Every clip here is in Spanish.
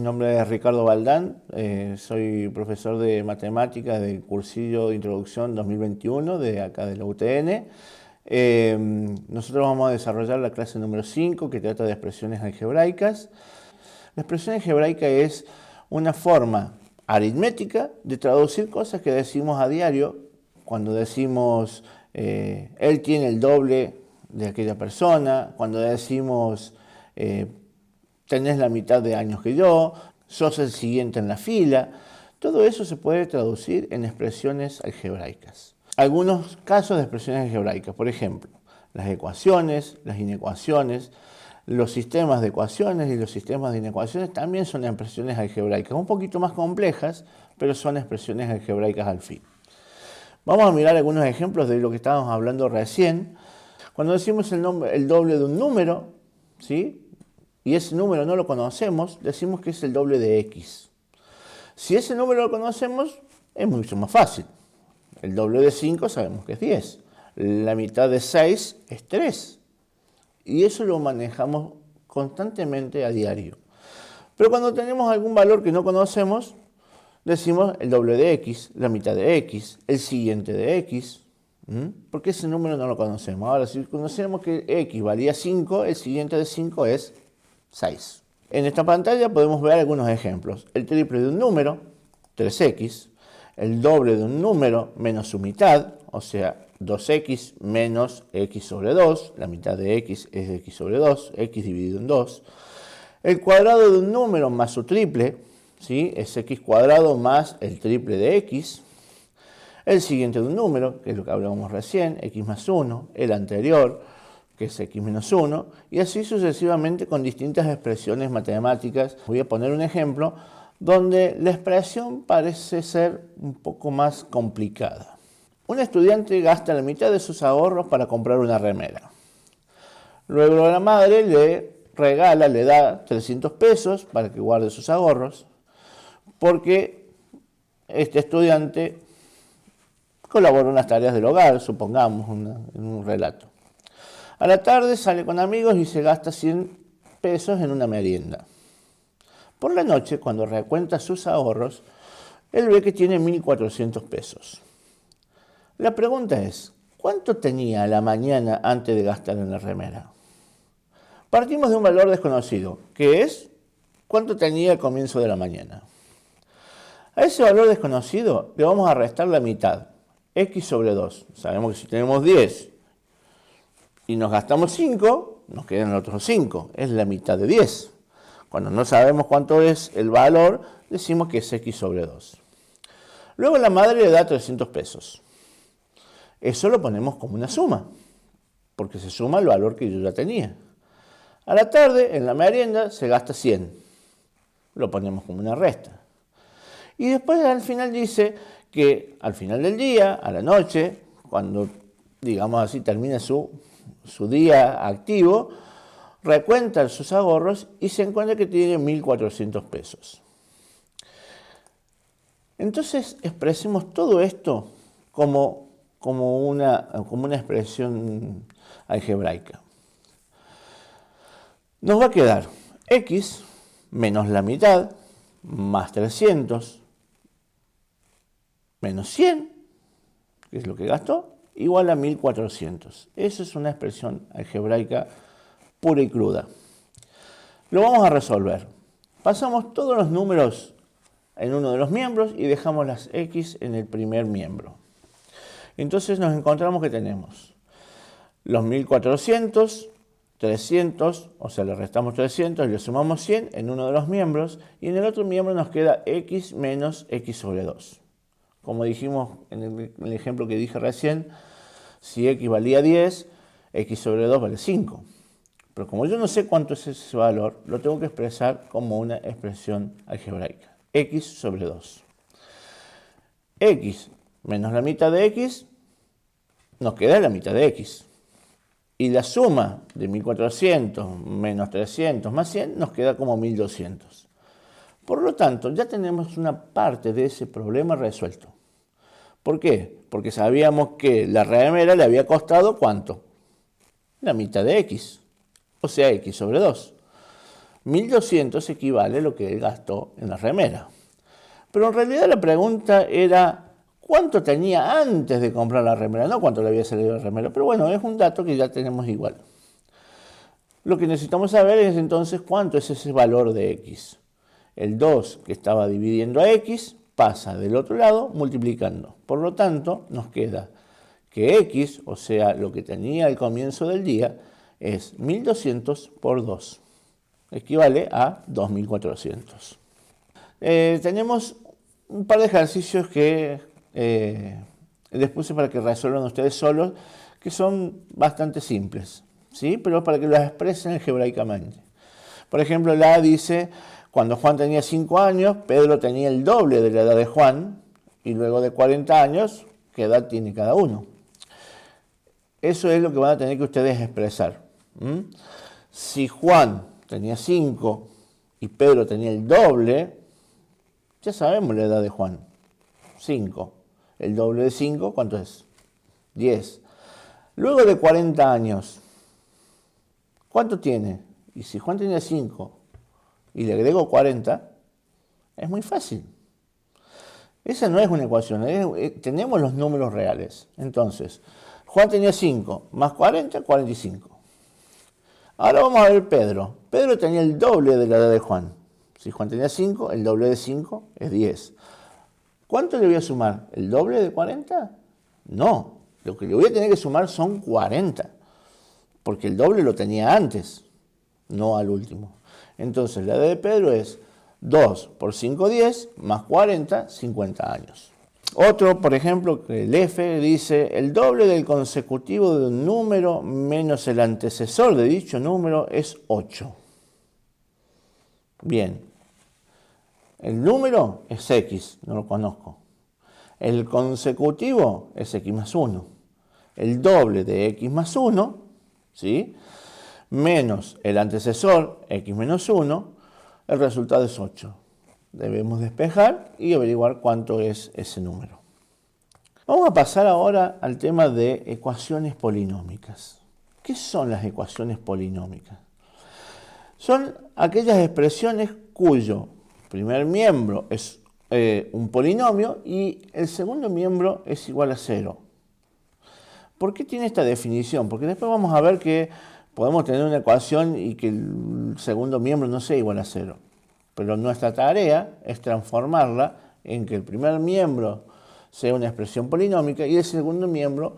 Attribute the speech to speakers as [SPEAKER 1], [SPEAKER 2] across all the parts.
[SPEAKER 1] Mi nombre es Ricardo Baldán, soy profesor de matemáticas del cursillo de introducción 2021 de acá de la UTN. Nosotros vamos a desarrollar la clase número 5 que trata de expresiones algebraicas. La expresión algebraica es una forma aritmética de traducir cosas que decimos a diario cuando decimos él tiene el doble de aquella persona, cuando decimos tenés la mitad de años que yo, sos el siguiente en la fila. Todo eso se puede traducir en expresiones algebraicas. Algunos casos de expresiones algebraicas, por ejemplo, las ecuaciones, las inecuaciones, los sistemas de ecuaciones y los sistemas de inecuaciones también son expresiones algebraicas, un poquito más complejas, pero son expresiones algebraicas al fin. Vamos a mirar algunos ejemplos de lo que estábamos hablando recién. Cuando decimos el doble de un número, ¿sí?, y ese número no lo conocemos, decimos que es el doble de x. Si ese número lo conocemos, es mucho más fácil. El doble de 5 sabemos que es 10. La mitad de 6 es 3. Y eso lo manejamos constantemente a diario. Pero cuando tenemos algún valor que no conocemos, decimos el doble de x, la mitad de x, el siguiente de x, porque ese número no lo conocemos. Ahora, si conocemos que x valía 5, el siguiente de 5 es 6. En esta pantalla podemos ver algunos ejemplos. El triple de un número, 3x, el doble de un número menos su mitad, o sea, 2x menos x sobre 2, la mitad de x es x sobre 2, x dividido en 2. El cuadrado de un número más su triple, ¿sí?, es x cuadrado más el triple de x. El siguiente de un número, que es lo que hablábamos recién, x más 1, el anterior, que es x menos 1, y así sucesivamente con distintas expresiones matemáticas. Voy a poner un ejemplo donde la expresión parece ser un poco más complicada. Un estudiante gasta la mitad de sus ahorros para comprar una remera. Luego la madre le da 300 pesos para que guarde sus ahorros, porque este estudiante colaboró en las tareas del hogar, supongamos, en un relato. A la tarde sale con amigos y se gasta 100 pesos en una merienda. Por la noche, cuando recuenta sus ahorros, él ve que tiene 1.400 pesos. La pregunta es, ¿cuánto tenía a la mañana antes de gastar en la remera? Partimos de un valor desconocido, que es cuánto tenía al comienzo de la mañana. A ese valor desconocido le vamos a restar la mitad, x sobre 2. Sabemos que si tenemos 10 y nos gastamos 5, nos quedan los otros 5, es la mitad de 10. Cuando no sabemos cuánto es el valor, decimos que es x sobre 2. Luego la madre le da 300 pesos. Eso lo ponemos como una suma, porque se suma el valor que yo ya tenía. A la tarde, en la merienda, se gasta 100. Lo ponemos como una resta. Y después al final dice que al final del día, a la noche, cuando, digamos así, termina su día activo, recuenta sus ahorros y se encuentra que tiene 1.400 pesos. Entonces expresemos todo esto como una expresión algebraica. Nos va a quedar x menos la mitad más 300 menos 100, que es lo que gastó, igual a 1.400. Esa es una expresión algebraica pura y cruda. Lo vamos a resolver. Pasamos todos los números en uno de los miembros y dejamos las x en el primer miembro. Entonces nos encontramos que tenemos los 1.400, 300, o sea, le restamos 300 y le sumamos 100 en uno de los miembros, y en el otro miembro nos queda x menos x sobre 2. Como dijimos en el ejemplo que dije recién, si x valía 10, x sobre 2 vale 5. Pero como yo no sé cuánto es ese valor, lo tengo que expresar como una expresión algebraica. X sobre 2. X menos la mitad de x, nos queda la mitad de x. Y la suma de 1.400 menos 300 más 100 nos queda como 1.200. Por lo tanto, ya tenemos una parte de ese problema resuelto. ¿Por qué? Porque sabíamos que la remera le había costado ¿cuánto? La mitad de x, o sea, x sobre 2. 1.200 equivale a lo que él gastó en la remera. Pero en realidad la pregunta era cuánto tenía antes de comprar la remera, no cuánto le había salido la remera. Pero bueno, es un dato que ya tenemos igual. Lo que necesitamos saber es entonces cuánto es ese valor de X. El 2 que estaba dividiendo a X pasa del otro lado multiplicando. Por lo tanto, nos queda que X, o sea, lo que tenía al comienzo del día, es 1.200 por 2. Equivale a 2.400. Tenemos un par de ejercicios que les puse para que resuelvan ustedes solos, que son bastante simples, ¿sí? Pero para que los expresen algebraicamente. Por ejemplo, la A dice, cuando Juan tenía 5 años, Pedro tenía el doble de la edad de Juan, y luego de 40 años, ¿qué edad tiene cada uno? Eso es lo que van a tener que ustedes expresar. Si Juan tenía 5 y Pedro tenía el doble, ya sabemos la edad de Juan, 5. El doble de 5, ¿cuánto es? 10. Luego de 40 años, ¿cuánto tiene? Y si Juan tenía 5 y le agrego 40, es muy fácil. Esa no es una ecuación, tenemos los números reales. Entonces, Juan tenía 5 más 40, 45. Ahora vamos a ver Pedro. Pedro tenía el doble de la edad de Juan. Si Juan tenía 5, el doble de 5 es 10. ¿Cuánto le voy a sumar? ¿El doble de 40? No, lo que le voy a tener que sumar son 40, porque el doble lo tenía antes, no al último. Entonces la edad de Pedro es 2 por 5, 10, más 40, 50 años. Otro, por ejemplo, el F dice, el doble del consecutivo de un número menos el antecesor de dicho número es 8. Bien, el número es X, no lo conozco. El consecutivo es X más 1. El doble de X más 1, ¿sí? Menos el antecesor, X menos 1, el resultado es 8. Debemos despejar y averiguar cuánto es ese número. Vamos a pasar ahora al tema de ecuaciones polinómicas. ¿Qué son las ecuaciones polinómicas? Son aquellas expresiones cuyo primer miembro es un polinomio y el segundo miembro es igual a 0. ¿Por qué tiene esta definición? Porque después vamos a ver que podemos tener una ecuación y que el segundo miembro no sea igual a 0. Pero nuestra tarea es transformarla en que el primer miembro sea una expresión polinómica y el segundo miembro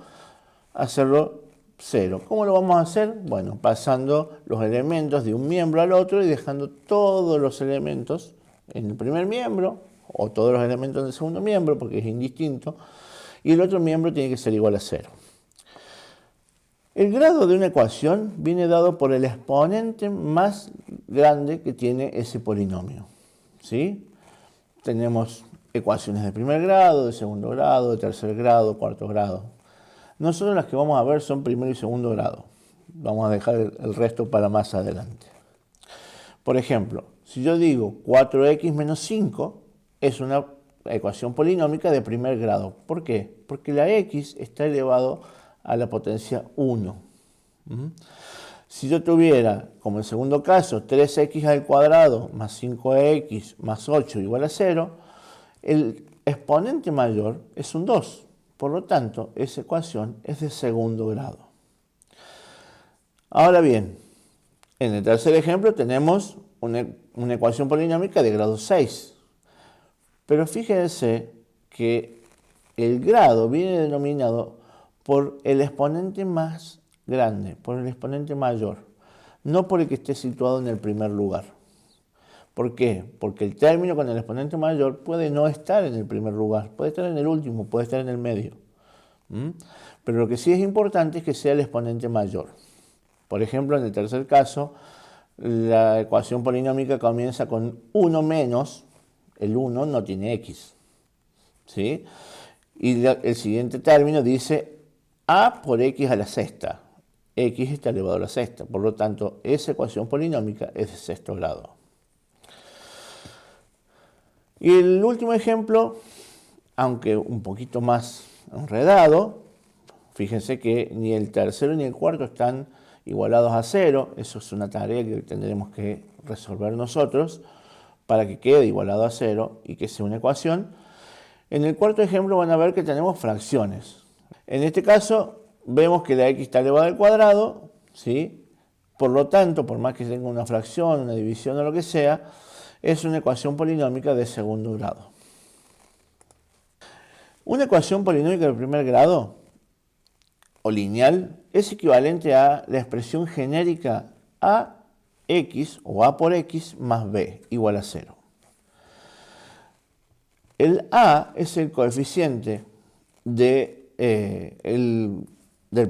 [SPEAKER 1] hacerlo 0. ¿Cómo lo vamos a hacer? Bueno, pasando los elementos de un miembro al otro y dejando todos los elementos en el primer miembro o todos los elementos en el segundo miembro porque es indistinto y el otro miembro tiene que ser igual a 0. El grado de una ecuación viene dado por el exponente más grande que tiene ese polinomio, ¿sí? Tenemos ecuaciones de primer grado, de segundo grado, de tercer grado, cuarto grado. Nosotros las que vamos a ver son primero y segundo grado. Vamos a dejar el resto para más adelante. Por ejemplo, si yo digo 4x menos 5 es una ecuación polinómica de primer grado. ¿Por qué? Porque la x está elevado a la potencia 1. Si yo tuviera, como en segundo caso, 3x al cuadrado más 5x más 8 igual a 0, el exponente mayor es un 2. Por lo tanto, esa ecuación es de segundo grado. Ahora bien, en el tercer ejemplo tenemos una ecuación polinómica de grado 6. Pero fíjense que el grado viene denominado por el exponente más grande, por el exponente mayor, no por el que esté situado en el primer lugar. ¿Por qué? Porque el término con el exponente mayor puede no estar en el primer lugar, puede estar en el último, puede estar en el medio. Pero lo que sí es importante es que sea el exponente mayor. Por ejemplo, en el tercer caso, la ecuación polinómica comienza con 1 menos, el 1 no tiene x, ¿sí? Y el siguiente término dice a por x a la sexta. X está elevado a la sexta, por lo tanto, esa ecuación polinómica es de sexto grado. Y el último ejemplo, aunque un poquito más enredado, fíjense que ni el tercero ni el cuarto están igualados a 0. Eso es una tarea que tendremos que resolver nosotros para que quede igualado a 0 y que sea una ecuación. En el cuarto ejemplo van a ver que tenemos fracciones. En este caso vemos que la x está elevada al cuadrado, ¿sí? Por lo tanto, por más que tenga una fracción, una división o lo que sea, es una ecuación polinómica de segundo grado. Una ecuación polinómica de primer grado o lineal es equivalente a la expresión genérica ax o a por x más b igual a 0. El a es el coeficiente del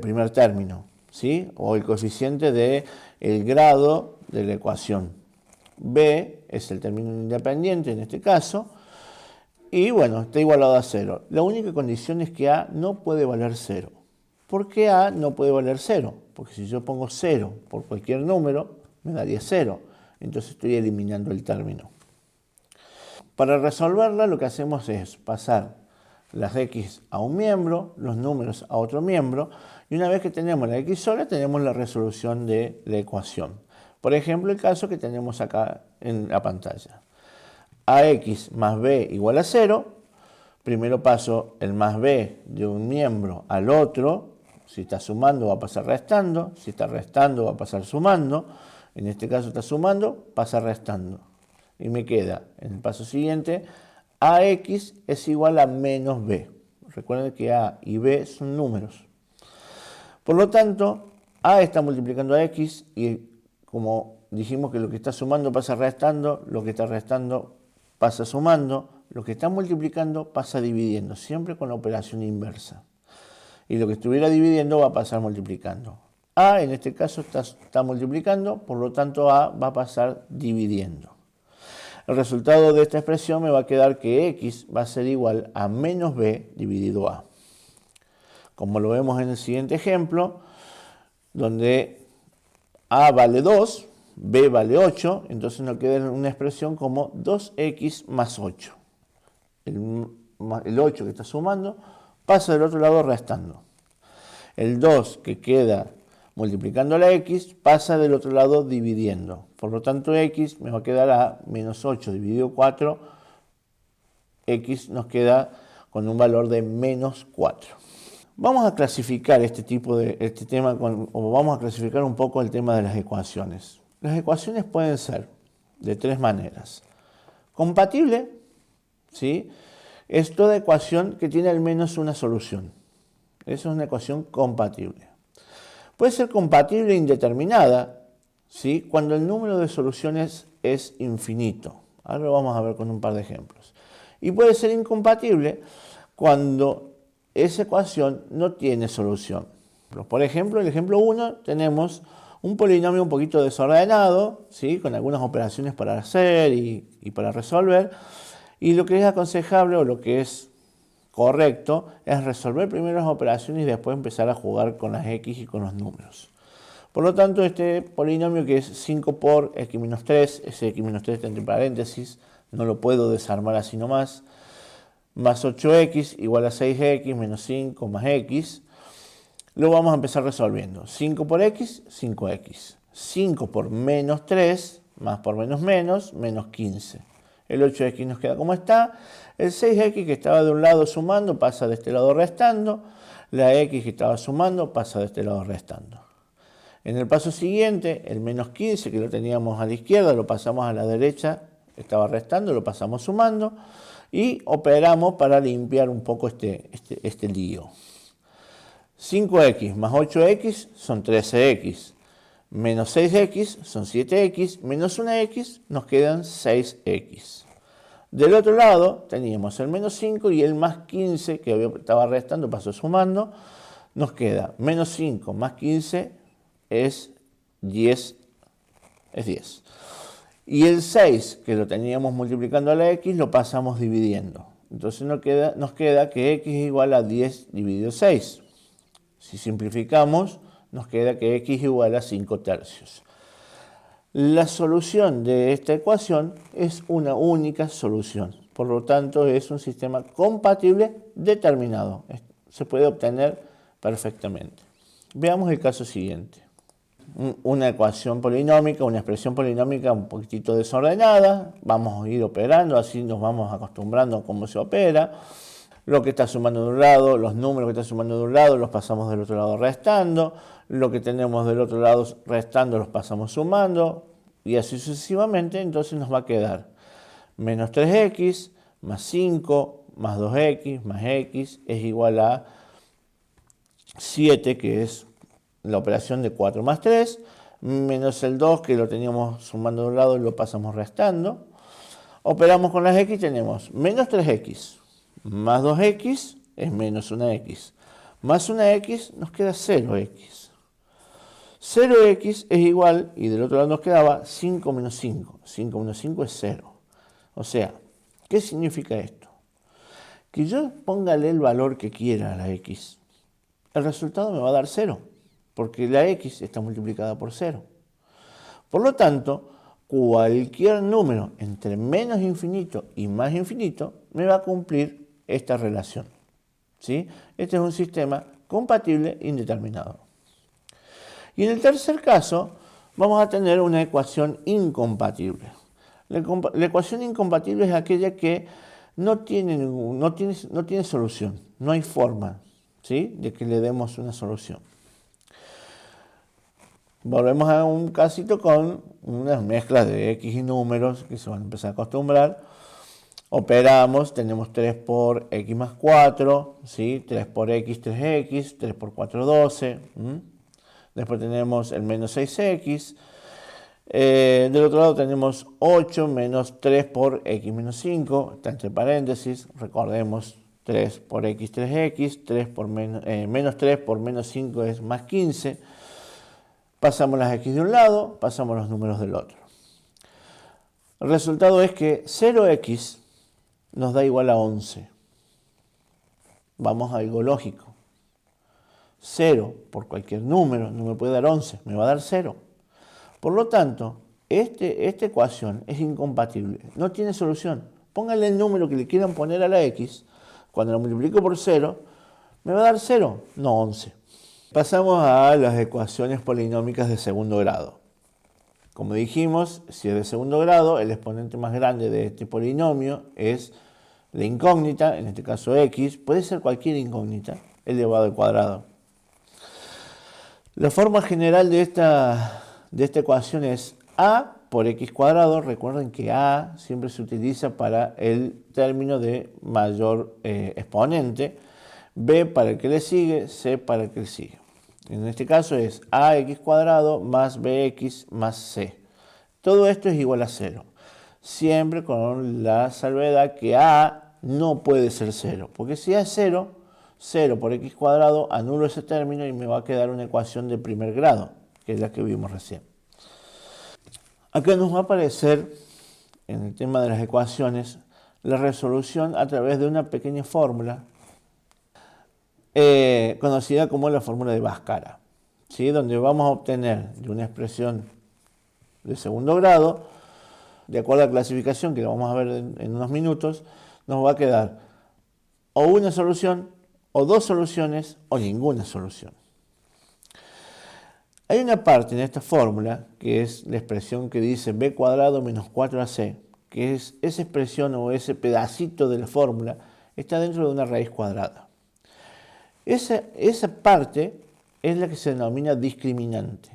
[SPEAKER 1] primer término, ¿sí? O el coeficiente del grado de la ecuación. B es el término independiente en este caso. Y bueno, está igualado a 0. La única condición es que a no puede valer 0. ¿Por qué a no puede valer 0? Porque si yo pongo 0 por cualquier número, me daría 0. Entonces estoy eliminando el término. Para resolverla lo que hacemos es pasar las x a un miembro, los números a otro miembro, y una vez que tenemos la x sola, tenemos la resolución de la ecuación. Por ejemplo, el caso que tenemos acá en la pantalla. Ax más b igual a 0. Primero paso el más b de un miembro al otro. Si está sumando va a pasar restando. Si está restando va a pasar sumando. En este caso está sumando, pasa restando. Y me queda en el paso siguiente, ax es igual a menos b. Recuerden que a y b son números. Por lo tanto, a está multiplicando a x y como dijimos que lo que está sumando pasa restando, lo que está restando pasa sumando, lo que está multiplicando pasa dividiendo, siempre con la operación inversa. Y lo que estuviera dividiendo va a pasar multiplicando. A en este caso está multiplicando, por lo tanto a va a pasar dividiendo. El resultado de esta expresión me va a quedar que x va a ser igual a menos b dividido a. Como lo vemos en el siguiente ejemplo, donde a vale 2, b vale 8, entonces nos queda una expresión como 2x más 8. El 8 que está sumando pasa del otro lado restando. El 2 que queda multiplicando la x pasa del otro lado dividiendo. Por lo tanto, x me va a quedar a menos 8 dividido 4. X nos queda con un valor de menos 4. Vamos a clasificar vamos a clasificar un poco el tema de las ecuaciones. Las ecuaciones pueden ser de tres maneras. Compatible, ¿sí? Es toda ecuación que tiene al menos una solución. Eso es una ecuación compatible. Puede ser compatible e indeterminada, ¿sí? Cuando el número de soluciones es infinito. Ahora lo vamos a ver con un par de ejemplos. Y puede ser incompatible cuando esa ecuación no tiene solución. Por ejemplo, en el ejemplo 1 tenemos un polinomio un poquito desordenado, ¿sí? Con algunas operaciones para hacer y para resolver. Y lo que es aconsejable o lo que es correcto es resolver primero las operaciones y después empezar a jugar con las x y con los números. Por lo tanto, este polinomio que es 5 por x-3, ese x-3 está entre paréntesis, no lo puedo desarmar así nomás, más 8x igual a 6x menos 5 más x, lo vamos a empezar resolviendo. 5 por x, 5x. 5 por menos 3, más por menos, menos 15. El 8x nos queda como está. El 6x que estaba de un lado sumando pasa de este lado restando. La x que estaba sumando pasa de este lado restando. En el paso siguiente, el menos 15 que lo teníamos a la izquierda, lo pasamos a la derecha, estaba restando, lo pasamos sumando. Y operamos para limpiar un poco este lío. 5x más 8x son 13x. Menos 6x son 7x. Menos 1x nos quedan 6x. Del otro lado teníamos el menos 5 y el más 15 que estaba restando, pasó sumando. Nos queda menos 5 más 15 es 10. Es 10. Y el 6, que lo teníamos multiplicando a la x, lo pasamos dividiendo. Entonces nos queda que x es igual a 10 dividido 6. Si simplificamos, nos queda que x es igual a 5 tercios. La solución de esta ecuación es una única solución. Por lo tanto, es un sistema compatible determinado. Se puede obtener perfectamente. Veamos el caso siguiente. una ecuación polinómica, una expresión polinómica un poquitito desordenada. Vamos a ir operando, así nos vamos acostumbrando a cómo se opera. Lo que está sumando de un lado, los números que está sumando de un lado, los pasamos del otro lado restando. Lo que tenemos del otro lado restando, los pasamos sumando. Y así sucesivamente, entonces nos va a quedar menos 3x más 5 más 2x más x es igual a 7, que es la operación de 4 más 3, menos el 2, que lo teníamos sumando de un lado y lo pasamos restando. Operamos con las x, tenemos menos 3x más 2x es menos una x, más una x nos queda 0x. 0x es igual, y del otro lado nos quedaba 5 menos 5. 5 menos 5 es 0. O sea, ¿qué significa esto? Que yo póngale el valor que quiera a la x, el resultado me va a dar 0, porque la x está multiplicada por 0. Por lo tanto, cualquier número entre menos infinito y más infinito me va a cumplir esta relación, ¿sí? Este es un sistema compatible indeterminado. Y en el tercer caso, vamos a tener una ecuación incompatible. La ecuación incompatible es aquella que no tiene solución, no hay forma, ¿sí?, de que le demos una solución. Volvemos a un casito con unas mezclas de x y números que se van a empezar a acostumbrar. Operamos, tenemos 3 por x más 4, ¿sí? 3 por x, 3x, 3 por 4, 12. Después tenemos el menos 6x. Del otro lado tenemos 8 menos 3 por x menos 5, está entre paréntesis. Recordemos, 3 por x, 3x, menos 3 por menos 5 es más 15. Pasamos las x de un lado, pasamos los números del otro. El resultado es que 0x nos da igual a 11. Vamos a algo lógico. 0 por cualquier número no me puede dar 11, me va a dar 0. Por lo tanto, esta ecuación es incompatible, no tiene solución. Pónganle el número que le quieran poner a la x, cuando lo multiplico por 0, me va a dar 0, no 11. Pasamos a las ecuaciones polinómicas de segundo grado. Como dijimos, si es de segundo grado, el exponente más grande de este polinomio es la incógnita, en este caso x, puede ser cualquier incógnita, elevado al cuadrado. La forma general de esta ecuación es a por x cuadrado. Recuerden que a siempre se utiliza para el término de mayor exponente, b para el que le sigue, c para el que le sigue. En este caso es ax cuadrado más bx más c. Todo esto es igual a 0. Siempre con la salvedad que a no puede ser 0. Porque si a es 0, 0 por x cuadrado, anulo ese término y me va a quedar una ecuación de primer grado, que es la que vimos recién. Acá nos va a aparecer, en el tema de las ecuaciones, la resolución a través de una pequeña fórmula conocida como la fórmula de Bhaskara, ¿sí?, donde vamos a obtener de una expresión de segundo grado, de acuerdo a la clasificación que la vamos a ver en unos minutos, nos va a quedar o una solución, o dos soluciones, o ninguna solución. Hay una parte en esta fórmula, que es la expresión que dice b cuadrado menos 4ac, que es esa expresión o ese pedacito de la fórmula, está dentro de una raíz cuadrada. Esa parte es la que se denomina discriminante.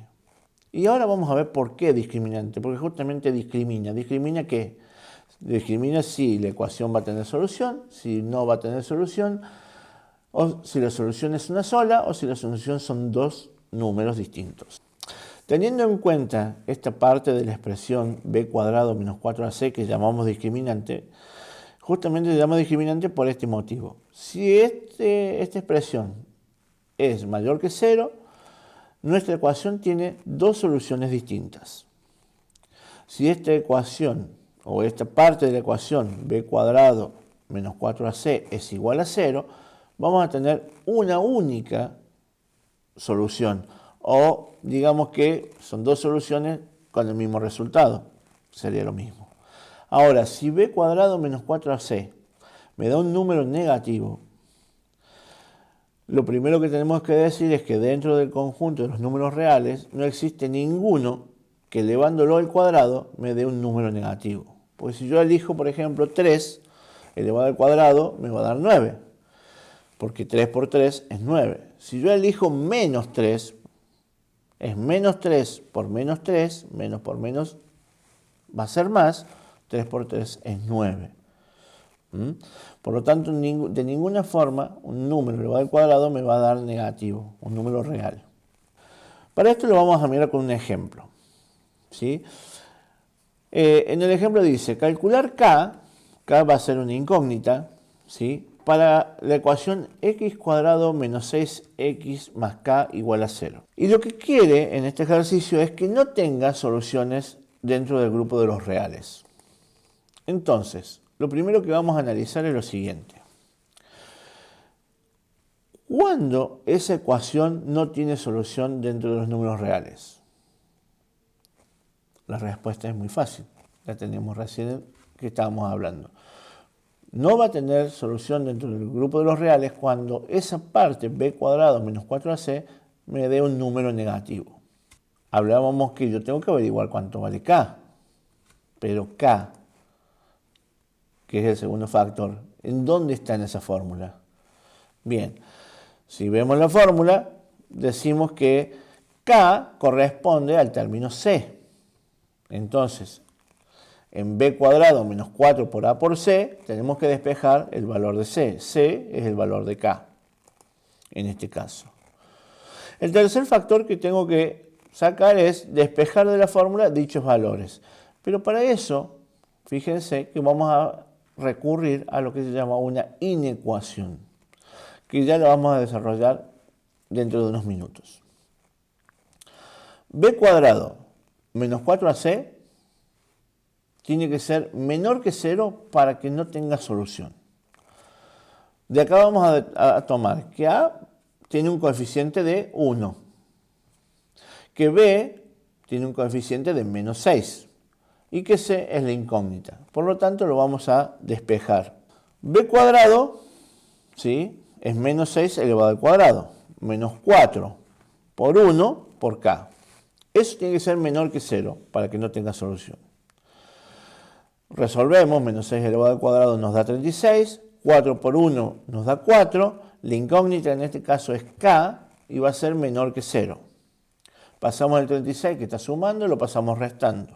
[SPEAKER 1] Y ahora vamos a ver por qué discriminante, porque justamente discrimina. ¿Discrimina qué? Discrimina si la ecuación va a tener solución, si no va a tener solución, o si la solución es una sola, o si la solución son dos números distintos. Teniendo en cuenta esta parte de la expresión b cuadrado menos 4ac que llamamos discriminante, justamente se llama discriminante por este motivo. Si esta expresión es mayor que 0, nuestra ecuación tiene dos soluciones distintas. Si esta ecuación o esta parte de la ecuación b cuadrado menos 4ac es igual a 0, vamos a tener una única solución, o digamos que son dos soluciones con el mismo resultado, sería lo mismo. Ahora, si b cuadrado menos 4ac me da un número negativo, Lo primero que tenemos que decir es que dentro del conjunto de los números reales no existe ninguno que elevándolo al cuadrado me dé un número negativo. Porque si yo elijo, por ejemplo, 3 elevado al cuadrado me va a dar 9. Porque 3 por 3 es 9. Si yo elijo menos 3, es menos 3 por menos 3, menos por menos va a ser más, 3 por 3 es 9. Por lo tanto, de ninguna forma un número elevado al cuadrado me va a dar negativo, un número real. Para esto lo vamos a mirar con un ejemplo. ¿Sí? En el ejemplo dice, calcular k va a ser una incógnita, ¿sí? Para la ecuación x cuadrado menos 6x más k igual a 0. Y lo que quiere en este ejercicio es que no tenga soluciones dentro del grupo de los reales. Entonces, lo primero que vamos a analizar es lo siguiente. ¿Cuándo esa ecuación no tiene solución dentro de los números reales? La respuesta es muy fácil. La tenemos recién que estábamos hablando. No va a tener solución dentro del grupo de los reales cuando esa parte b cuadrado menos 4ac me dé un número negativo. Hablábamos que yo tengo que averiguar cuánto vale k. Pero k, que es el segundo factor, ¿en dónde está en esa fórmula? Bien, si vemos la fórmula, decimos que k corresponde al término c. Entonces, en b cuadrado menos 4 por a por c, tenemos que despejar el valor de c. c es el valor de k, en este caso. El tercer factor que tengo que sacar es despejar de la fórmula dichos valores. Pero para eso, fíjense que vamos a recurrir a lo que se llama una inecuación, que ya lo vamos a desarrollar dentro de unos minutos. B cuadrado menos 4ac tiene que ser menor que 0 para que no tenga solución. De acá vamos a tomar que a tiene un coeficiente de 1, que b tiene un coeficiente de menos 6 y que c es la incógnita. Por lo tanto, lo vamos a despejar. B cuadrado, ¿sí?, es menos 6 elevado al cuadrado, menos 4 por 1 por k. Eso tiene que ser menor que 0 para que no tenga solución. Resolvemos, menos 6 elevado al cuadrado nos da 36, 4 por 1 nos da 4, la incógnita en este caso es k y va a ser menor que 0. Pasamos el 36 que está sumando, lo pasamos restando.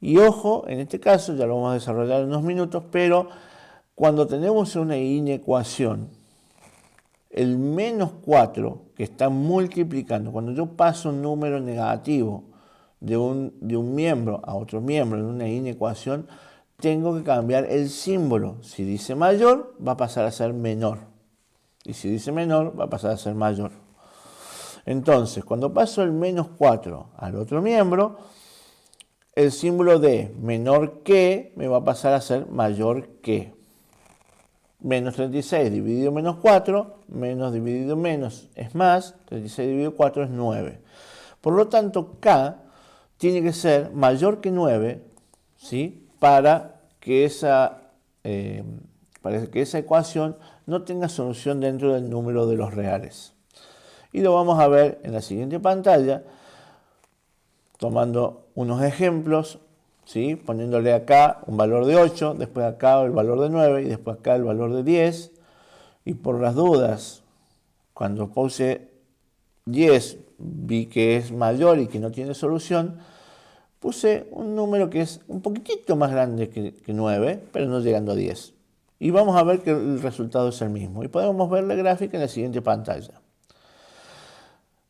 [SPEAKER 1] Y ojo, en este caso, ya lo vamos a desarrollar en unos minutos, pero cuando tenemos una inecuación, el menos 4 que está multiplicando, cuando yo paso un número negativo de un miembro a otro miembro en una inecuación, tengo que cambiar el símbolo. Si dice mayor, va a pasar a ser menor. Y si dice menor, va a pasar a ser mayor. Entonces, cuando paso el menos 4 al otro miembro, el símbolo de menor que me va a pasar a ser mayor que. Menos 36 dividido menos 4, menos dividido menos es más, 36 dividido 4 es 9. Por lo tanto, k tiene que ser mayor que 9, ¿sí?, para que esa ecuación no tenga solución dentro del número de los reales. Y lo vamos a ver en la siguiente pantalla, tomando unos ejemplos, ¿sí?, poniéndole acá un valor de 8, después acá el valor de 9 y después acá el valor de 10. Y por las dudas, cuando puse 10 vi que es mayor y que no tiene solución, puse un número que es un poquitito más grande que 9, pero no llegando a 10. Y vamos a ver que el resultado es el mismo. Y podemos ver la gráfica en la siguiente pantalla.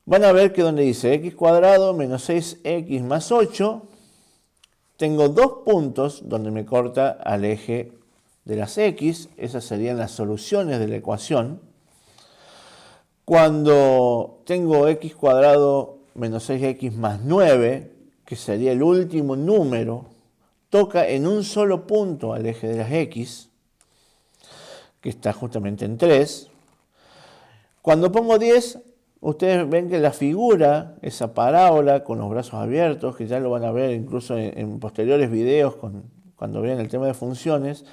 [SPEAKER 1] Van a ver que donde dice x cuadrado menos 6x más 8, tengo dos puntos donde me corta al eje de las x. Esas serían las soluciones de la ecuación. Cuando tengo x cuadrado menos 6x más 9, que sería el último número, toca en un solo punto al eje de las x, que está justamente en 3. Cuando pongo 10, ustedes ven que la figura, esa parábola con los brazos abiertos, que ya lo van a ver incluso en posteriores videos cuando vean el tema de funciones,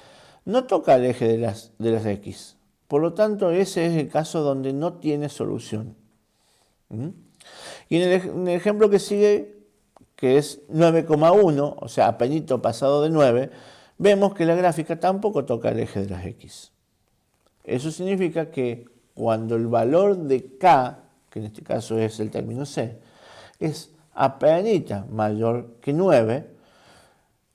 [SPEAKER 1] no toca el eje de las x, Por lo tanto, ese es el caso donde no tiene solución. Y en el ejemplo que sigue, que es 9,1, o sea, apenito pasado de 9, vemos que la gráfica tampoco toca el eje de las X. Eso significa que cuando el valor de K, que en este caso es el término C, es apenas mayor que 9,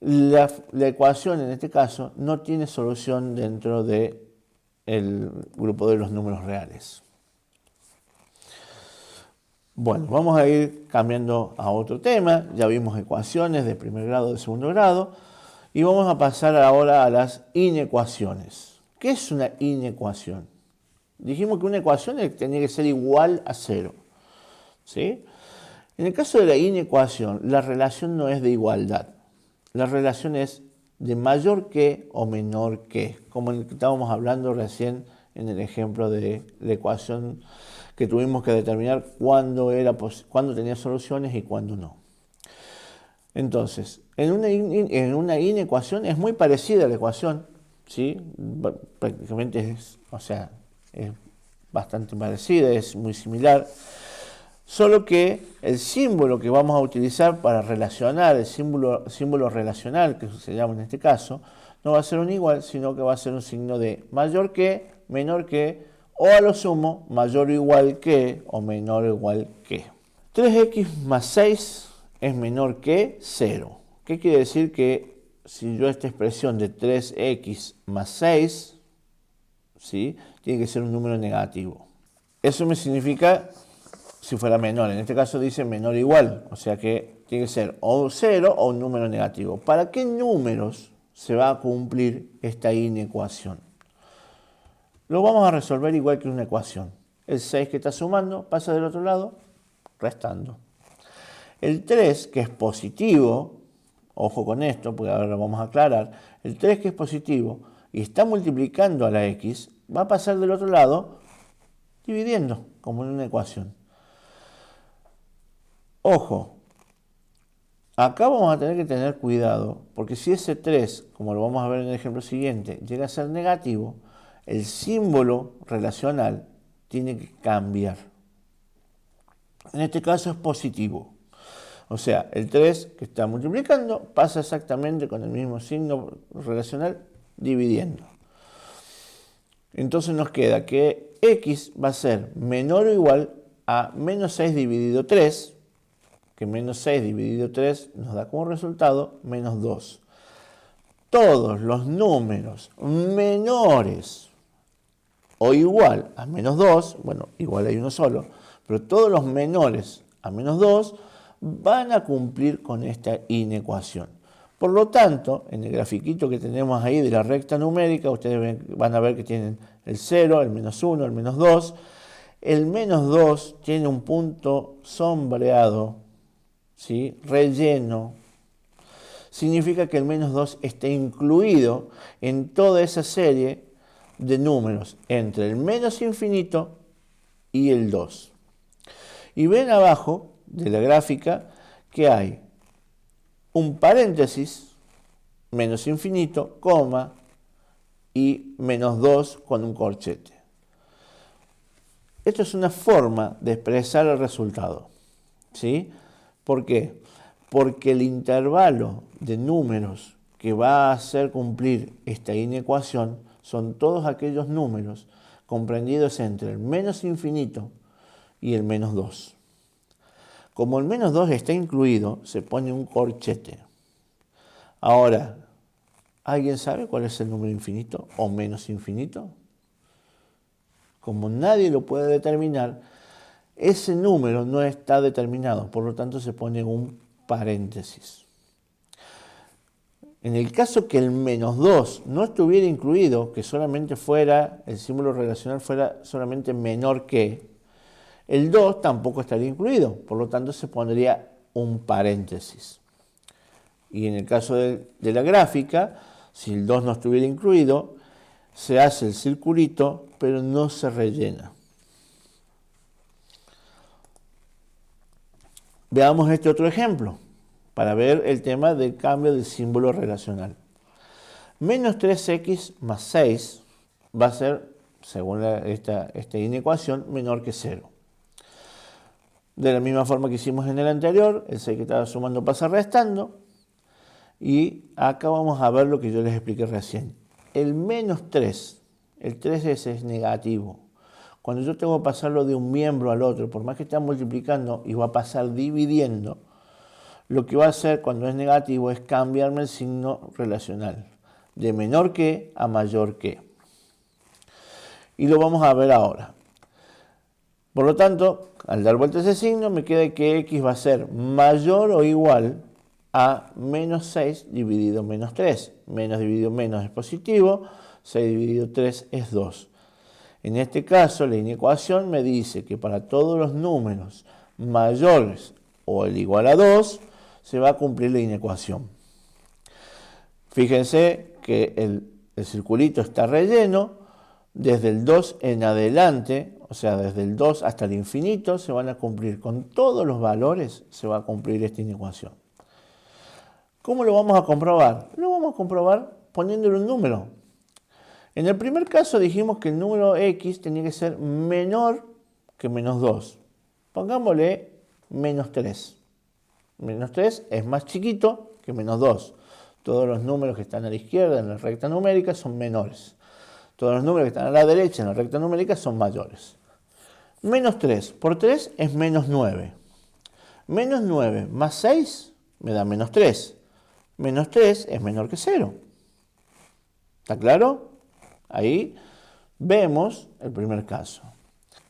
[SPEAKER 1] la ecuación en este caso no tiene solución dentro del grupo de los números reales. Bueno, vamos a ir cambiando a otro tema. Ya vimos ecuaciones de primer grado, de segundo grado, y vamos a pasar ahora a las inecuaciones. ¿Qué es una inecuación? Dijimos que una ecuación tenía que ser igual a 0. ¿Sí? En el caso de la inecuación, la relación no es de igualdad. La relación es de mayor que o menor que, como el que estábamos hablando recién en el ejemplo de la ecuación que tuvimos que determinar cuándo tenía soluciones y cuándo no. Entonces, en una inecuación es muy parecida a la ecuación, ¿sí? Prácticamente es bastante parecida, es muy similar, solo que el símbolo que vamos a utilizar para relacionar, el símbolo relacional que se llama en este caso, no va a ser un igual, sino que va a ser un signo de mayor que, menor que, o a lo sumo, mayor o igual que o menor o igual que. 3x más 6 es menor que 0. ¿Qué quiere decir? Que si yo esta expresión de 3x más 6, ¿sí?, tiene que ser un número negativo. Eso me significa si fuera menor. En este caso dice menor o igual, o sea que tiene que ser o 0 o un número negativo. ¿Para qué números se va a cumplir esta inecuación? Lo vamos a resolver igual que una ecuación. El 6 que está sumando pasa del otro lado restando. El 3 que es positivo, ojo con esto porque ahora lo vamos a aclarar, el 3 que es positivo y está multiplicando a la X va a pasar del otro lado dividiendo como en una ecuación. Ojo, acá vamos a tener que tener cuidado porque si ese 3, como lo vamos a ver en el ejemplo siguiente, llega a ser negativo, el símbolo relacional tiene que cambiar. En este caso es positivo. O sea, el 3 que está multiplicando pasa exactamente con el mismo signo relacional dividiendo. Entonces nos queda que x va a ser menor o igual a menos 6 dividido 3, que menos 6 dividido 3 nos da como resultado menos 2. Todos los números menores o igual a menos 2, bueno, igual hay uno solo, pero todos los menores a menos 2 van a cumplir con esta inecuación. Por lo tanto, en el grafiquito que tenemos ahí de la recta numérica, ustedes van a ver que tienen el 0, el menos 1, el menos 2. El menos 2 tiene un punto sombreado, ¿sí?, relleno. Significa que el menos 2 está incluido en toda esa serie de números entre el menos infinito y el 2. Y ven abajo de la gráfica que hay un paréntesis, menos infinito, coma, y menos 2 con un corchete. Esto es una forma de expresar el resultado, ¿sí? ¿Por qué? Porque el intervalo de números que va a hacer cumplir esta inecuación son todos aquellos números comprendidos entre el menos infinito y el menos 2. Como el menos 2 está incluido, se pone un corchete. Ahora, ¿alguien sabe cuál es el número infinito o menos infinito? Como nadie lo puede determinar, ese número no está determinado, por lo tanto se pone un paréntesis. En el caso que el menos 2 no estuviera incluido, que solamente fuera, el símbolo relacional fuera solamente menor que, el 2 tampoco estaría incluido, por lo tanto se pondría un paréntesis. Y en el caso de la gráfica, si el 2 no estuviera incluido, se hace el circulito, pero no se rellena. Veamos este otro ejemplo, para ver el tema del cambio del símbolo relacional. Menos 3x más 6 va a ser según esta inecuación, menor que 0. De la misma forma que hicimos en el anterior, el 6 que estaba sumando pasa restando. Y acá vamos a ver lo que yo les expliqué recién. El menos 3, el 3 ese es negativo. Cuando yo tengo que pasarlo de un miembro al otro, por más que esté multiplicando y va a pasar dividiendo, lo que va a hacer cuando es negativo es cambiarme el signo relacional, de menor que a mayor que. Y lo vamos a ver ahora. Por lo tanto, al dar vuelta ese signo, me queda que x va a ser mayor o igual a menos 6 dividido menos 3. Menos dividido menos es positivo, 6 dividido 3 es 2. En este caso, la inecuación me dice que para todos los números mayores o el igual a 2, se va a cumplir la inecuación. Fíjense que el circulito está relleno. Desde el 2 en adelante, o sea, desde el 2 hasta el infinito, se van a cumplir con todos los valores, se va a cumplir esta inecuación. ¿Cómo lo vamos a comprobar? Lo vamos a comprobar poniéndole un número. En el primer caso dijimos que el número x tenía que ser menor que menos 2. Pongámosle menos 3. Menos 3 es más chiquito que menos 2. Todos los números que están a la izquierda en la recta numérica son menores. Todos los números que están a la derecha en la recta numérica son mayores. Menos 3 por 3 es menos 9. Menos 9 más 6 me da menos 3. Menos 3 es menor que 0. ¿Está claro? Ahí vemos el primer caso.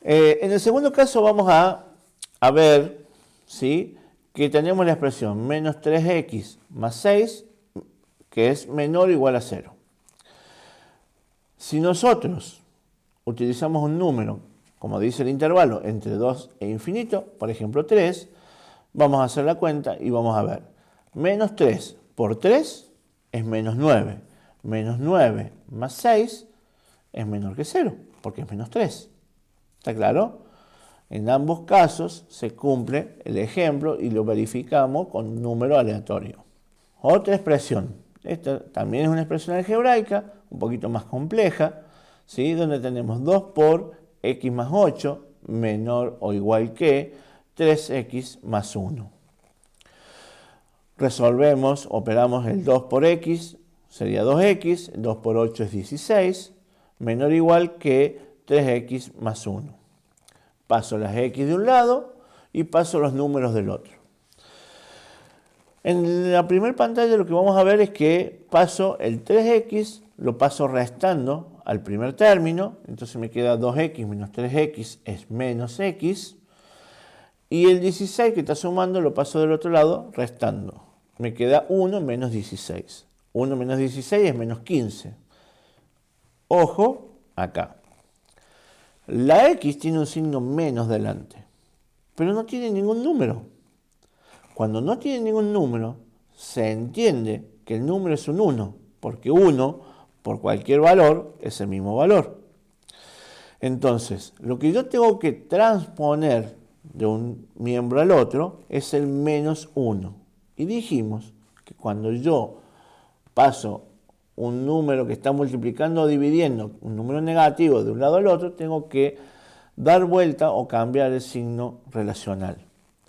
[SPEAKER 1] En el segundo caso vamos a ver, ¿sí?, que tenemos la expresión menos 3x más 6, que es menor o igual a 0. Si nosotros utilizamos un número, como dice el intervalo, entre 2 e infinito, por ejemplo 3, vamos a hacer la cuenta y vamos a ver. Menos 3 por 3 es menos 9. Menos 9 más 6 es menor que 0, porque es menos 3. ¿Está claro? En ambos casos se cumple el ejemplo y lo verificamos con un número aleatorio. Otra expresión. Esta también es una expresión algebraica, un poquito más compleja, ¿sí?, donde tenemos 2 por x más 8 menor o igual que 3x más 1. Resolvemos, operamos el 2 por x, sería 2x, 2 por 8 es 16, menor o igual que 3x más 1. Paso las x de un lado y paso los números del otro. En la primera pantalla lo que vamos a ver es que paso el 3x, lo paso restando al primer término, entonces me queda 2x menos 3x es menos x, y el 16 que está sumando lo paso del otro lado restando. Me queda 1 menos 16. 1 menos 16 es menos 15. Ojo, acá. La x tiene un signo menos delante, pero no tiene ningún número. Cuando no tiene ningún número, se entiende que el número es un 1, porque 1 por cualquier valor es el mismo valor. Entonces, lo que yo tengo que transponer de un miembro al otro es el menos 1. Y dijimos que cuando yo paso un número que está multiplicando o dividiendo, un número negativo de un lado al otro, tengo que dar vuelta o cambiar el signo relacional.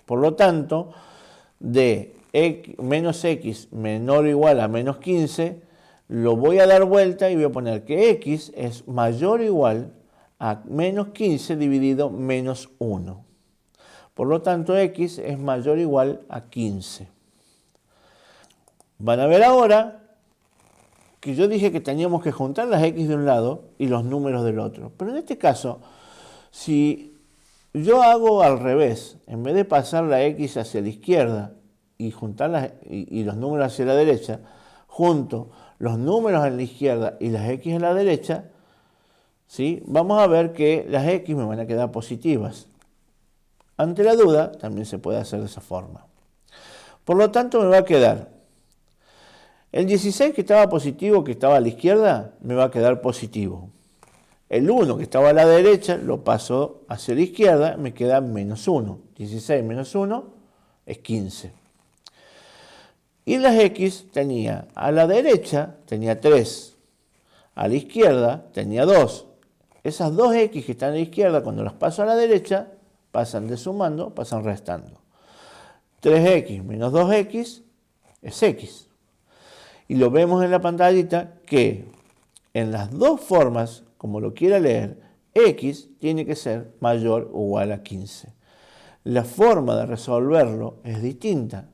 [SPEAKER 1] Por lo tanto, de menos x menor o igual a menos 15, lo voy a dar vuelta y voy a poner que x es mayor o igual a menos 15 dividido menos 1. Por lo tanto, x es mayor o igual a 15. Van a ver ahora que yo dije que teníamos que juntar las x de un lado y los números del otro. Pero en este caso, si yo hago al revés, en vez de pasar la x hacia la izquierda y juntar y los números hacia la derecha, junto los números en la izquierda y las x en la derecha, ¿sí?, vamos a ver que las x me van a quedar positivas. Ante la duda, también se puede hacer de esa forma. Por lo tanto, me va a quedar el 16 que estaba positivo, que estaba a la izquierda, me va a quedar positivo. El 1 que estaba a la derecha, lo paso hacia la izquierda, me queda menos 1. 16 menos 1 es 15. Y las x tenía a la derecha, tenía 3. A la izquierda tenía 2. Esas dos x que están a la izquierda, cuando las paso a la derecha, pasan de sumando, pasan restando. 3x menos 2x es x. Y lo vemos en la pantallita que en las dos formas, como lo quiera leer, x tiene que ser mayor o igual a 15. La forma de resolverlo es distinta,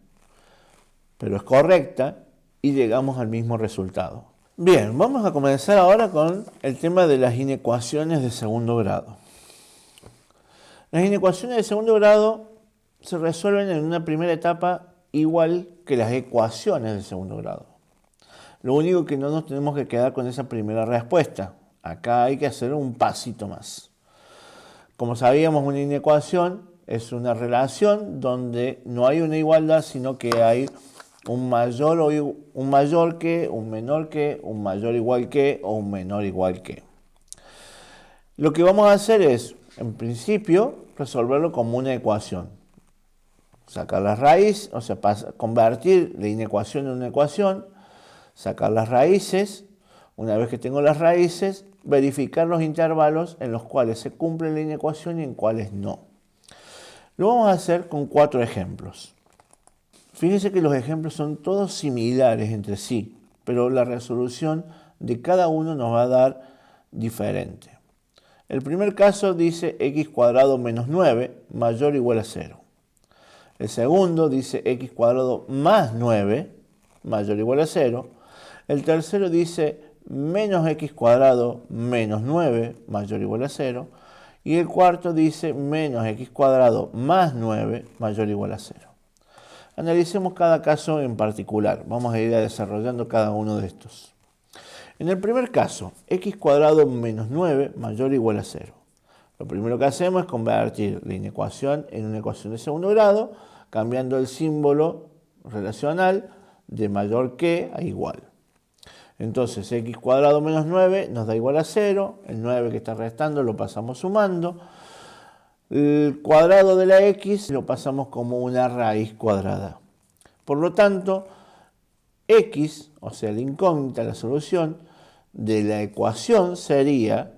[SPEAKER 1] pero es correcta y llegamos al mismo resultado. Bien, vamos a comenzar ahora con el tema de las inecuaciones de segundo grado. Las inecuaciones de segundo grado se resuelven en una primera etapa igual que las ecuaciones de segundo grado. Lo único que no nos tenemos que quedar con esa primera respuesta. Acá hay que hacer un pasito más. Como sabíamos, una inecuación es una relación donde no hay una igualdad, sino que hay un mayor que, un menor que, un mayor igual que o un menor igual que. Lo que vamos a hacer es, en principio, resolverlo como una ecuación. Sacar la raíz, o sea, convertir la inecuación en una ecuación, sacar las raíces. Una vez que tengo las raíces, verificar los intervalos en los cuales se cumple la inecuación y en cuáles no. Lo vamos a hacer con 4 ejemplos. Fíjense que los ejemplos son todos similares entre sí, pero la resolución de cada uno nos va a dar diferente. El primer caso dice x cuadrado menos 9 mayor o igual a 0. El segundo dice x cuadrado más 9 mayor o igual a 0. El tercero dice menos x cuadrado menos 9 mayor o igual a 0. Y el cuarto dice menos x cuadrado más 9 mayor o igual a 0. Analicemos cada caso en particular. Vamos a ir desarrollando cada uno de estos. En el primer caso, x cuadrado menos 9 mayor o igual a 0. Lo primero que hacemos es convertir la inecuación en una ecuación de segundo grado, cambiando el símbolo relacional de mayor que a igual. Entonces, x cuadrado menos 9 nos da igual a 0. El 9 que está restando lo pasamos sumando. El cuadrado de la x lo pasamos como una raíz cuadrada. Por lo tanto, x, o sea, la incógnita, la solución de la ecuación sería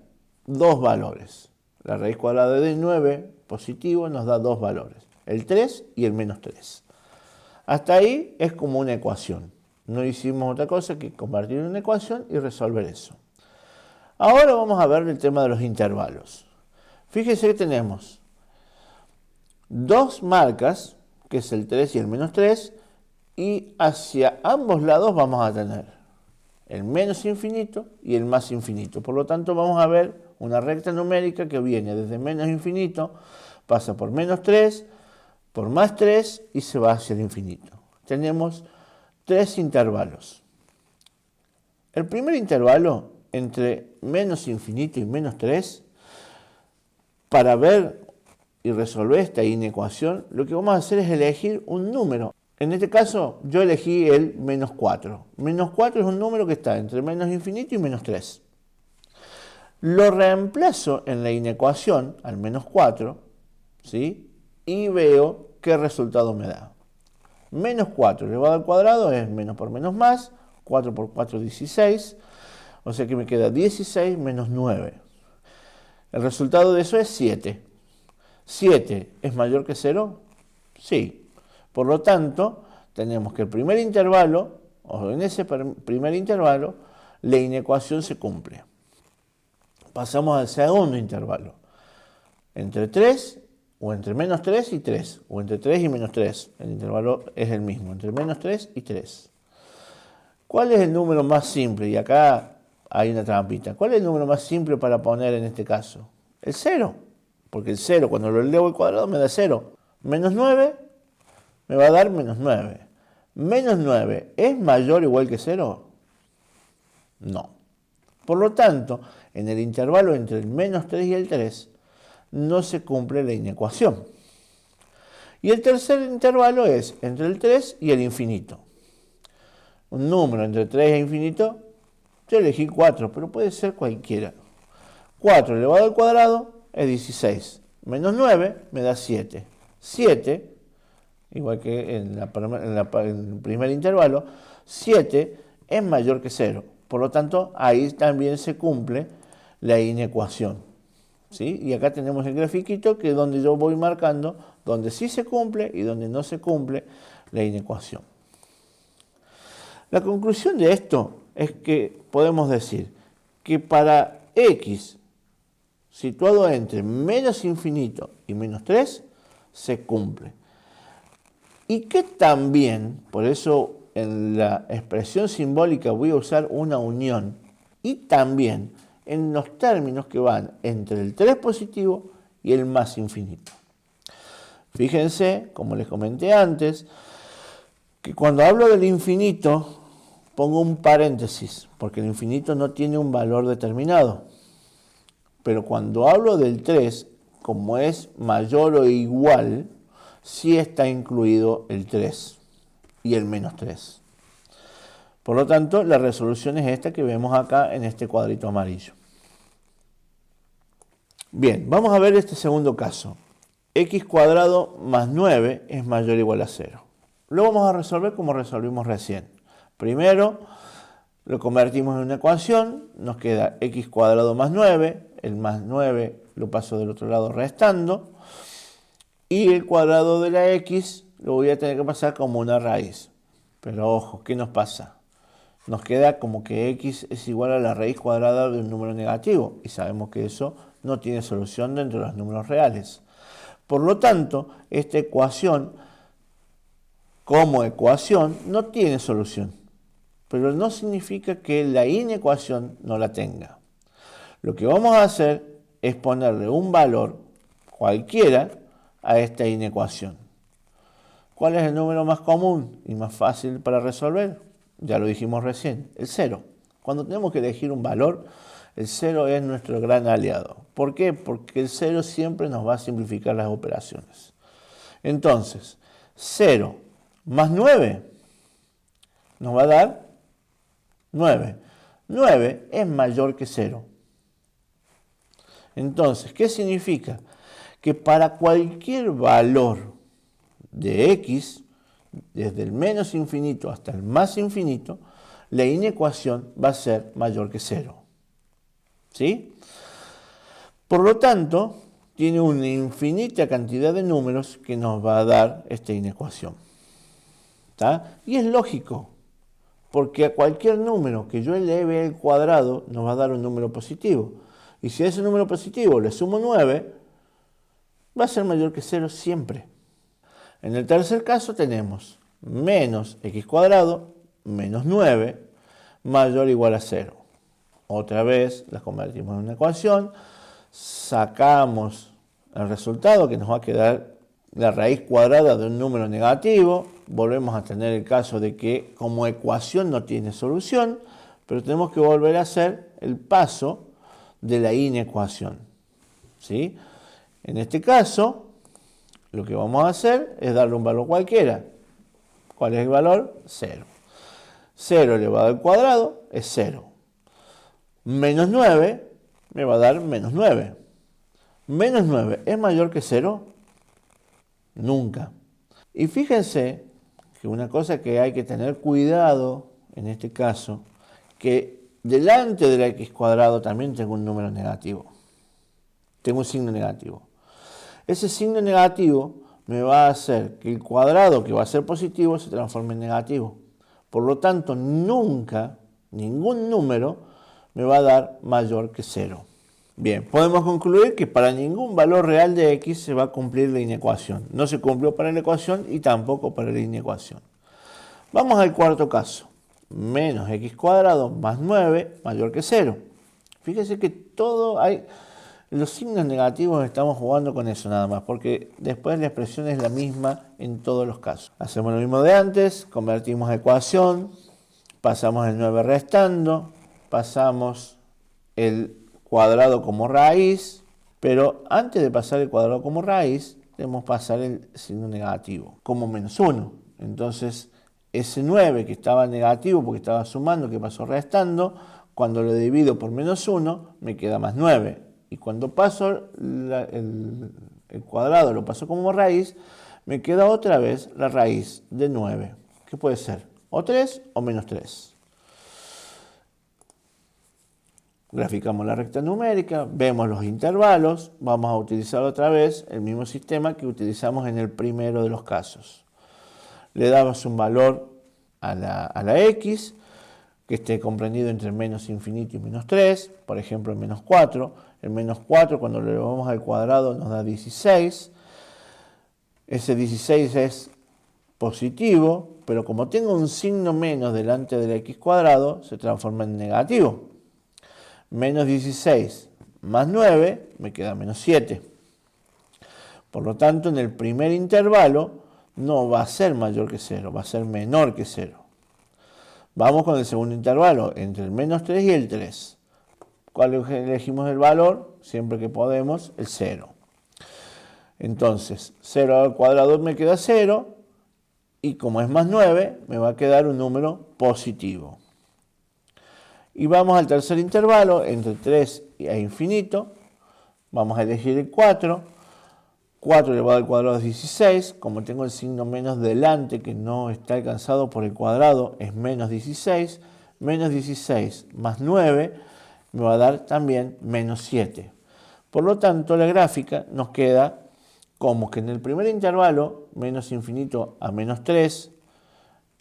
[SPEAKER 1] dos valores. La raíz cuadrada de 9 positivo nos da dos valores, el 3 y el menos 3. Hasta ahí es como una ecuación. No hicimos otra cosa que convertir en una ecuación y resolver eso. Ahora vamos a ver el tema de los intervalos. Fíjense que tenemos dos marcas, que es el 3 y el menos 3, y hacia ambos lados vamos a tener el menos infinito y el más infinito. Por lo tanto, vamos a ver una recta numérica que viene desde menos infinito, pasa por menos 3, por más 3 y se va hacia el infinito. Tenemos tres intervalos. El primer intervalo entre menos infinito y menos 3, para ver y resolver esta inecuación, lo que vamos a hacer es elegir un número. En este caso, yo elegí el menos 4. Menos 4 es un número que está entre menos infinito y menos 3. Lo reemplazo en la inecuación al menos 4, ¿sí? Y veo qué resultado me da. Menos 4 elevado al cuadrado es menos por menos más. 4 por 4, 16. O sea que me queda 16 menos 9. El resultado de eso es 7. ¿7 es mayor que 0? Sí. Por lo tanto, tenemos que el primer intervalo, o en ese primer intervalo, la inecuación se cumple. Pasamos al segundo intervalo. Entre 3, o entre menos 3 y 3, o entre 3 y menos 3. El intervalo es el mismo, entre menos 3 y 3. ¿Cuál es el número más simple? Y acá hay una trampita. ¿Cuál es el número más simple para poner en este caso? El 0. Porque el 0, cuando lo elevo al cuadrado, me da 0. Menos 9 me va a dar menos 9. ¿Menos 9 es mayor o igual que 0? No. Por lo tanto, en el intervalo entre el menos 3 y el 3, no se cumple la inecuación. Y el tercer intervalo es entre el 3 y el infinito. Un número entre 3 e infinito, yo elegí 4, pero puede ser cualquiera. 4 elevado al cuadrado es 16. Menos 9 me da 7. 7, igual que en el primer intervalo, 7 es mayor que 0. Por lo tanto, ahí también se cumple la inecuación. ¿Sí? Y acá tenemos el grafiquito que es donde yo voy marcando donde sí se cumple y donde no se cumple la inecuación. La conclusión de esto es que podemos decir que para x situado entre menos infinito y menos 3 se cumple. Y que también, por eso en la expresión simbólica voy a usar una unión, y también en los términos que van entre el 3 positivo y el más infinito. Fíjense, como les comenté antes, que cuando hablo del infinito pongo un paréntesis, porque el infinito no tiene un valor determinado. Pero cuando hablo del 3, como es mayor o igual, sí está incluido el 3 y el menos 3. Por lo tanto, la resolución es esta que vemos acá en este cuadrito amarillo. Bien, vamos a ver este segundo caso. X cuadrado más 9 es mayor o igual a 0. Lo vamos a resolver como resolvimos recién. Primero, lo convertimos en una ecuación, nos queda x cuadrado más 9, el más 9 lo paso del otro lado restando, y el cuadrado de la x lo voy a tener que pasar como una raíz. Pero ojo, ¿qué nos pasa? Nos queda como que x es igual a la raíz cuadrada de un número negativo, y sabemos que eso no tiene solución dentro de los números reales. Por lo tanto, esta ecuación, como ecuación, no tiene solución. Pero no significa que la inecuación no la tenga. Lo que vamos a hacer es ponerle un valor cualquiera a esta inecuación. ¿Cuál es el número más común y más fácil para resolver? Ya lo dijimos recién, el 0. Cuando tenemos que elegir un valor, el 0 es nuestro gran aliado. ¿Por qué? Porque el 0 siempre nos va a simplificar las operaciones. Entonces, 0 más 9 nos va a dar 9. 9 es mayor que 0. Entonces, ¿qué significa? Que para cualquier valor de x, desde el menos infinito hasta el más infinito, la inecuación va a ser mayor que 0. ¿Sí? Por lo tanto, tiene una infinita cantidad de números que nos va a dar esta inecuación. ¿Tá? Y es lógico, porque a cualquier número que yo eleve al cuadrado nos va a dar un número positivo. Y si a ese número positivo le sumo 9, va a ser mayor que 0 siempre. En el tercer caso tenemos menos x cuadrado menos 9 mayor o igual a 0. Otra vez las convertimos en una ecuación, sacamos el resultado que nos va a quedar la raíz cuadrada de un número negativo. Volvemos a tener el caso de que como ecuación no tiene solución, pero tenemos que volver a hacer el paso de la inecuación. ¿Sí? En este caso, lo que vamos a hacer es darle un valor cualquiera. ¿Cuál es el valor? 0. 0 elevado al cuadrado es 0. Menos 9 me va a dar menos 9. Menos 9 es mayor que 0. Nunca. Y fíjense que una cosa que hay que tener cuidado en este caso, que delante de la x cuadrado también tengo un número negativo. Tengo un signo negativo. Ese signo negativo me va a hacer que el cuadrado que va a ser positivo se transforme en negativo. Por lo tanto, nunca, ningún número me va a dar mayor que 0. Bien, podemos concluir que para ningún valor real de x se va a cumplir la inecuación. No se cumplió para la ecuación y tampoco para la inecuación. Vamos al cuarto caso. Menos x cuadrado más 9 mayor que 0. Fíjense que todo hay... Los signos negativos estamos jugando con eso nada más, porque después la expresión es la misma en todos los casos. Hacemos lo mismo de antes, convertimos a ecuación, pasamos el 9 restando, pasamos el cuadrado como raíz, pero antes de pasar el cuadrado como raíz, debemos pasar el signo negativo, como menos 1. Entonces, ese 9 que estaba negativo porque estaba sumando, que pasó restando, cuando lo divido por menos 1, me queda más 9. Y cuando paso el cuadrado, lo paso como raíz, me queda otra vez la raíz de 9. ¿Qué puede ser? O 3 o menos 3. Graficamos la recta numérica, vemos los intervalos, vamos a utilizar otra vez el mismo sistema que utilizamos en el primero de los casos. Le damos un valor a la x que esté comprendido entre menos infinito y menos 3, por ejemplo el menos 4. El menos 4 cuando lo elevamos al cuadrado nos da 16. Ese 16 es positivo, pero como tengo un signo menos delante del x cuadrado, se transforma en negativo. Menos 16 más 9 me queda menos 7. Por lo tanto, en el primer intervalo no va a ser mayor que 0, va a ser menor que 0. Vamos con el segundo intervalo, entre el menos 3 y el 3. ¿Cuál elegimos el valor? Siempre que podemos, el 0. Entonces, 0 al cuadrado me queda 0, y como es más 9, me va a quedar un número positivo. Y vamos al tercer intervalo, entre 3 e infinito. Vamos a elegir el 4. 4 elevado al cuadrado es 16. Como tengo el signo menos delante que no está alcanzado por el cuadrado, es menos 16. Menos 16 más 9 me va a dar también menos 7. Por lo tanto, la gráfica nos queda como que en el primer intervalo, menos infinito a menos 3,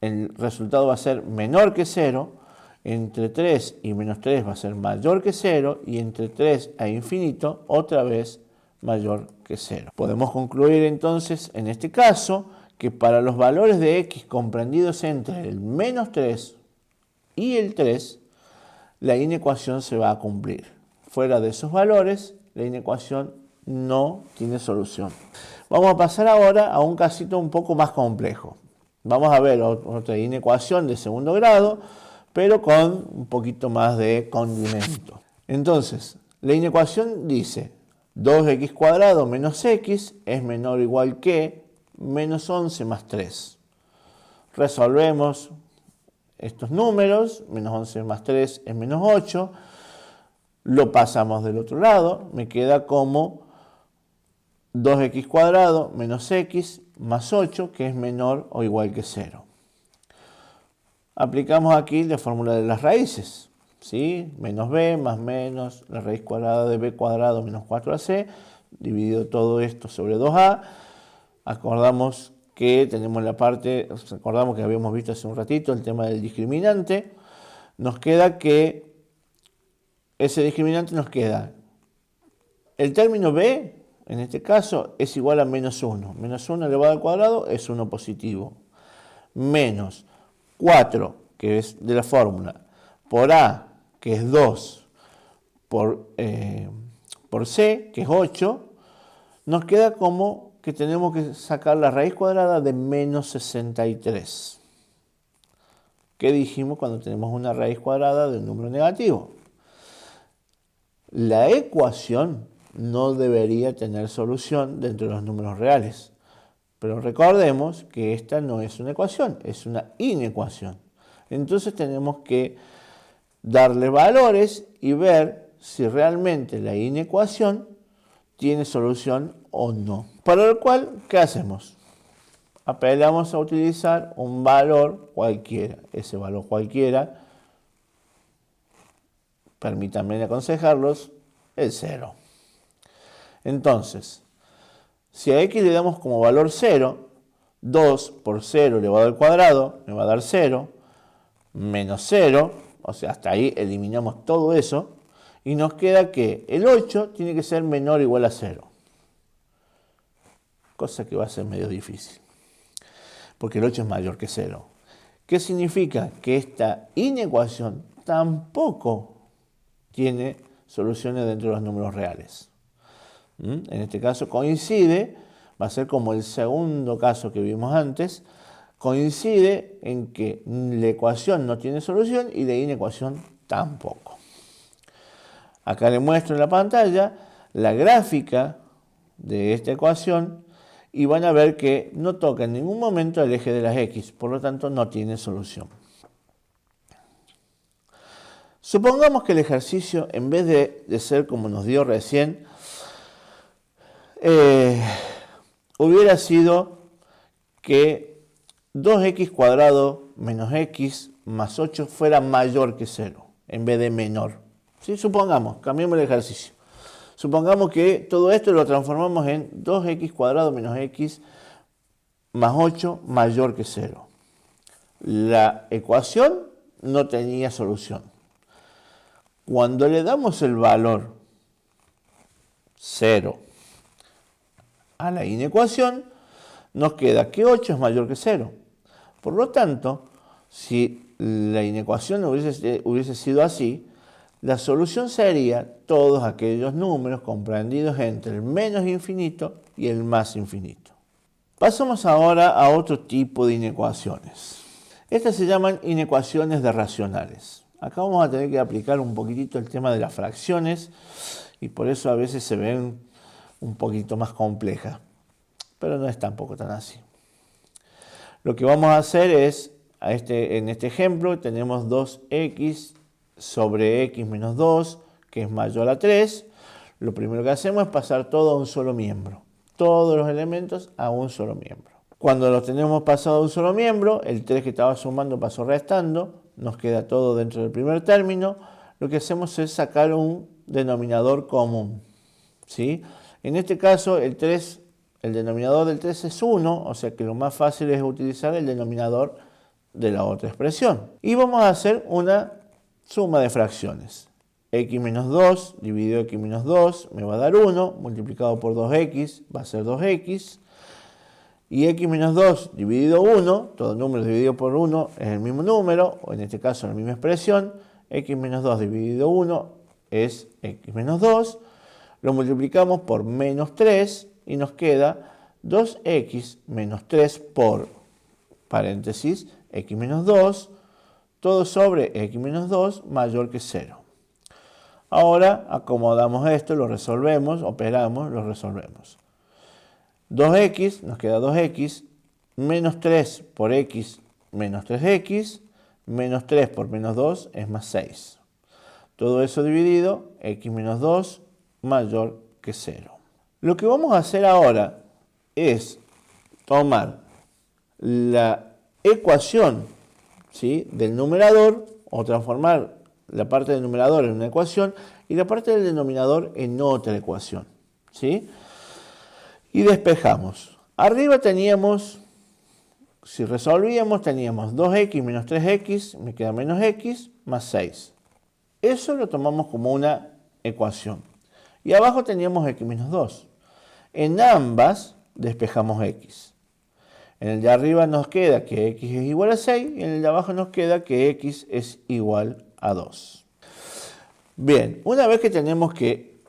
[SPEAKER 1] el resultado va a ser menor que 0. Entre 3 y menos 3 va a ser mayor que 0, y entre 3 e infinito otra vez mayor que 0. Podemos concluir entonces en este caso que para los valores de x comprendidos entre el menos 3 y el 3, la inecuación se va a cumplir. Fuera de esos valores, la inecuación no tiene solución. Vamos a pasar ahora a un casito un poco más complejo. Vamos a ver otra inecuación de segundo grado, pero con un poquito más de condimento. Entonces, la inecuación dice 2x cuadrado menos x es menor o igual que menos 11 más 3. Resolvemos estos números, menos 11 más 3 es menos 8. Lo pasamos del otro lado, me queda como 2x cuadrado menos x más 8, que es menor o igual que 0. Aplicamos aquí la fórmula de las raíces, ¿sí? Menos b más menos la raíz cuadrada de b cuadrado menos 4ac, dividido todo esto sobre 2a. Acordamos que tenemos la parte, recordamos que habíamos visto hace un ratito el tema del discriminante. Nos queda que ese discriminante nos queda el término b, en este caso, es igual a menos 1. Menos 1 elevado al cuadrado es 1 positivo. Menos 4, que es de la fórmula, por a, que es 2, por c, que es 8, nos queda como que tenemos que sacar la raíz cuadrada de menos 63. ¿Qué dijimos cuando tenemos una raíz cuadrada de un número negativo? La ecuación no debería tener solución dentro de los números reales. Pero recordemos que esta no es una ecuación, es una inecuación. Entonces tenemos que darle valores y ver si realmente la inecuación tiene solución o no. Para lo cual, ¿qué hacemos? Apelamos a utilizar un valor cualquiera. Ese valor cualquiera, permítanme aconsejarlos, el 0. Entonces, si a x le damos como valor 0, 2 por 0 elevado al cuadrado me va a dar 0, menos 0, o sea, hasta ahí eliminamos todo eso, y nos queda que el 8 tiene que ser menor o igual a 0. Cosa que va a ser medio difícil, porque el 8 es mayor que 0. ¿Qué significa? Que esta inecuación tampoco tiene soluciones dentro de los números reales. En este caso coincide, va a ser como el segundo caso que vimos antes, coincide en que la ecuación no tiene solución y la inecuación tampoco. Acá le muestro en la pantalla la gráfica de esta ecuación y van a ver que no toca en ningún momento el eje de las x, por lo tanto no tiene solución. Supongamos que el ejercicio, en vez de ser como nos dio recién, hubiera sido que 2x cuadrado menos x más 8 fuera mayor que 0, en vez de menor. ¿Sí? Supongamos, cambiemos el ejercicio. Supongamos que todo esto lo transformamos en 2x² menos x más 8 mayor que 0. La ecuación no tenía solución. Cuando le damos el valor 0 a la inecuación, nos queda que 8 es mayor que 0. Por lo tanto, si la inecuación hubiese sido así, la solución sería todos aquellos números comprendidos entre el menos infinito y el más infinito. Pasamos ahora a otro tipo de inecuaciones. Estas se llaman inecuaciones de racionales. Acá vamos a tener que aplicar un poquitito el tema de las fracciones y por eso a veces se ven un poquito más complejas, pero no es tampoco tan así. Lo que vamos a hacer es, en este ejemplo tenemos 2x sobre x menos 2, que es mayor a 3. Lo primero que hacemos es pasar todo a un solo miembro. Todos los elementos a un solo miembro. Cuando los tenemos pasado a un solo miembro, el 3 que estaba sumando pasó restando, nos queda todo dentro del primer término. Lo que hacemos es sacar un denominador común, ¿sí? En este caso, el denominador del 3 es 1, o sea que lo más fácil es utilizar el denominador de la otra expresión. Y vamos a hacer una suma de fracciones. X menos 2 dividido x menos 2 me va a dar 1, multiplicado por 2x va a ser 2x. Y x menos 2 dividido 1, todo número dividido por 1 es el mismo número, o en este caso la misma expresión. X menos 2 dividido 1 es x menos 2. Lo multiplicamos por menos 3 y nos queda 2x menos 3 por paréntesis x menos 2, todo sobre x menos 2 mayor que 0. Ahora acomodamos esto, lo resolvemos, operamos, lo resolvemos. 2x, nos queda 2x, menos 3 por x menos 3x, menos 3 por menos 2 es más 6. Todo eso dividido, x menos 2 mayor que 0. Lo que vamos a hacer ahora es tomar la ecuación, ¿sí?, del numerador, o transformar la parte del numerador en una ecuación y la parte del denominador en otra ecuación, ¿sí? Y despejamos. Arriba teníamos, si resolvíamos, teníamos 2x menos 3x, me queda menos x, más 6. Eso lo tomamos como una ecuación. Y abajo teníamos x menos 2. En ambas despejamos x. En el de arriba nos queda que x es igual a 6 y en el de abajo nos queda que x es igual a 2. Bien, una vez que tenemos que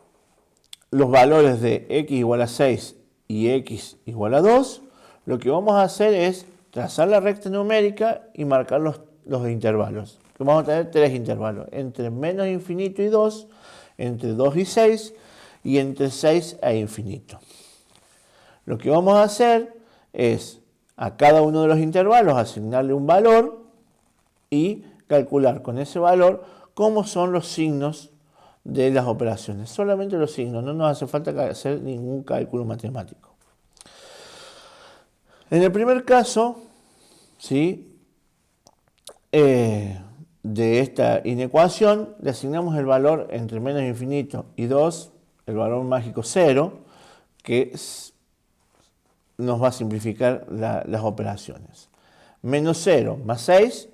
[SPEAKER 1] los valores de x igual a 6 y x igual a 2, lo que vamos a hacer es trazar la recta numérica y marcar los intervalos. Vamos a tener 3 intervalos, entre menos infinito y 2, entre 2 y 6 y entre 6 e infinito. Lo que vamos a hacer es a cada uno de los intervalos asignarle un valor y calcular con ese valor cómo son los signos de las operaciones. Solamente los signos, no nos hace falta hacer ningún cálculo matemático. En el primer caso, ¿sí?, de esta inecuación, le asignamos el valor entre menos infinito y 2, el valor mágico 0, que nos va a simplificar las operaciones. Menos 0 más 6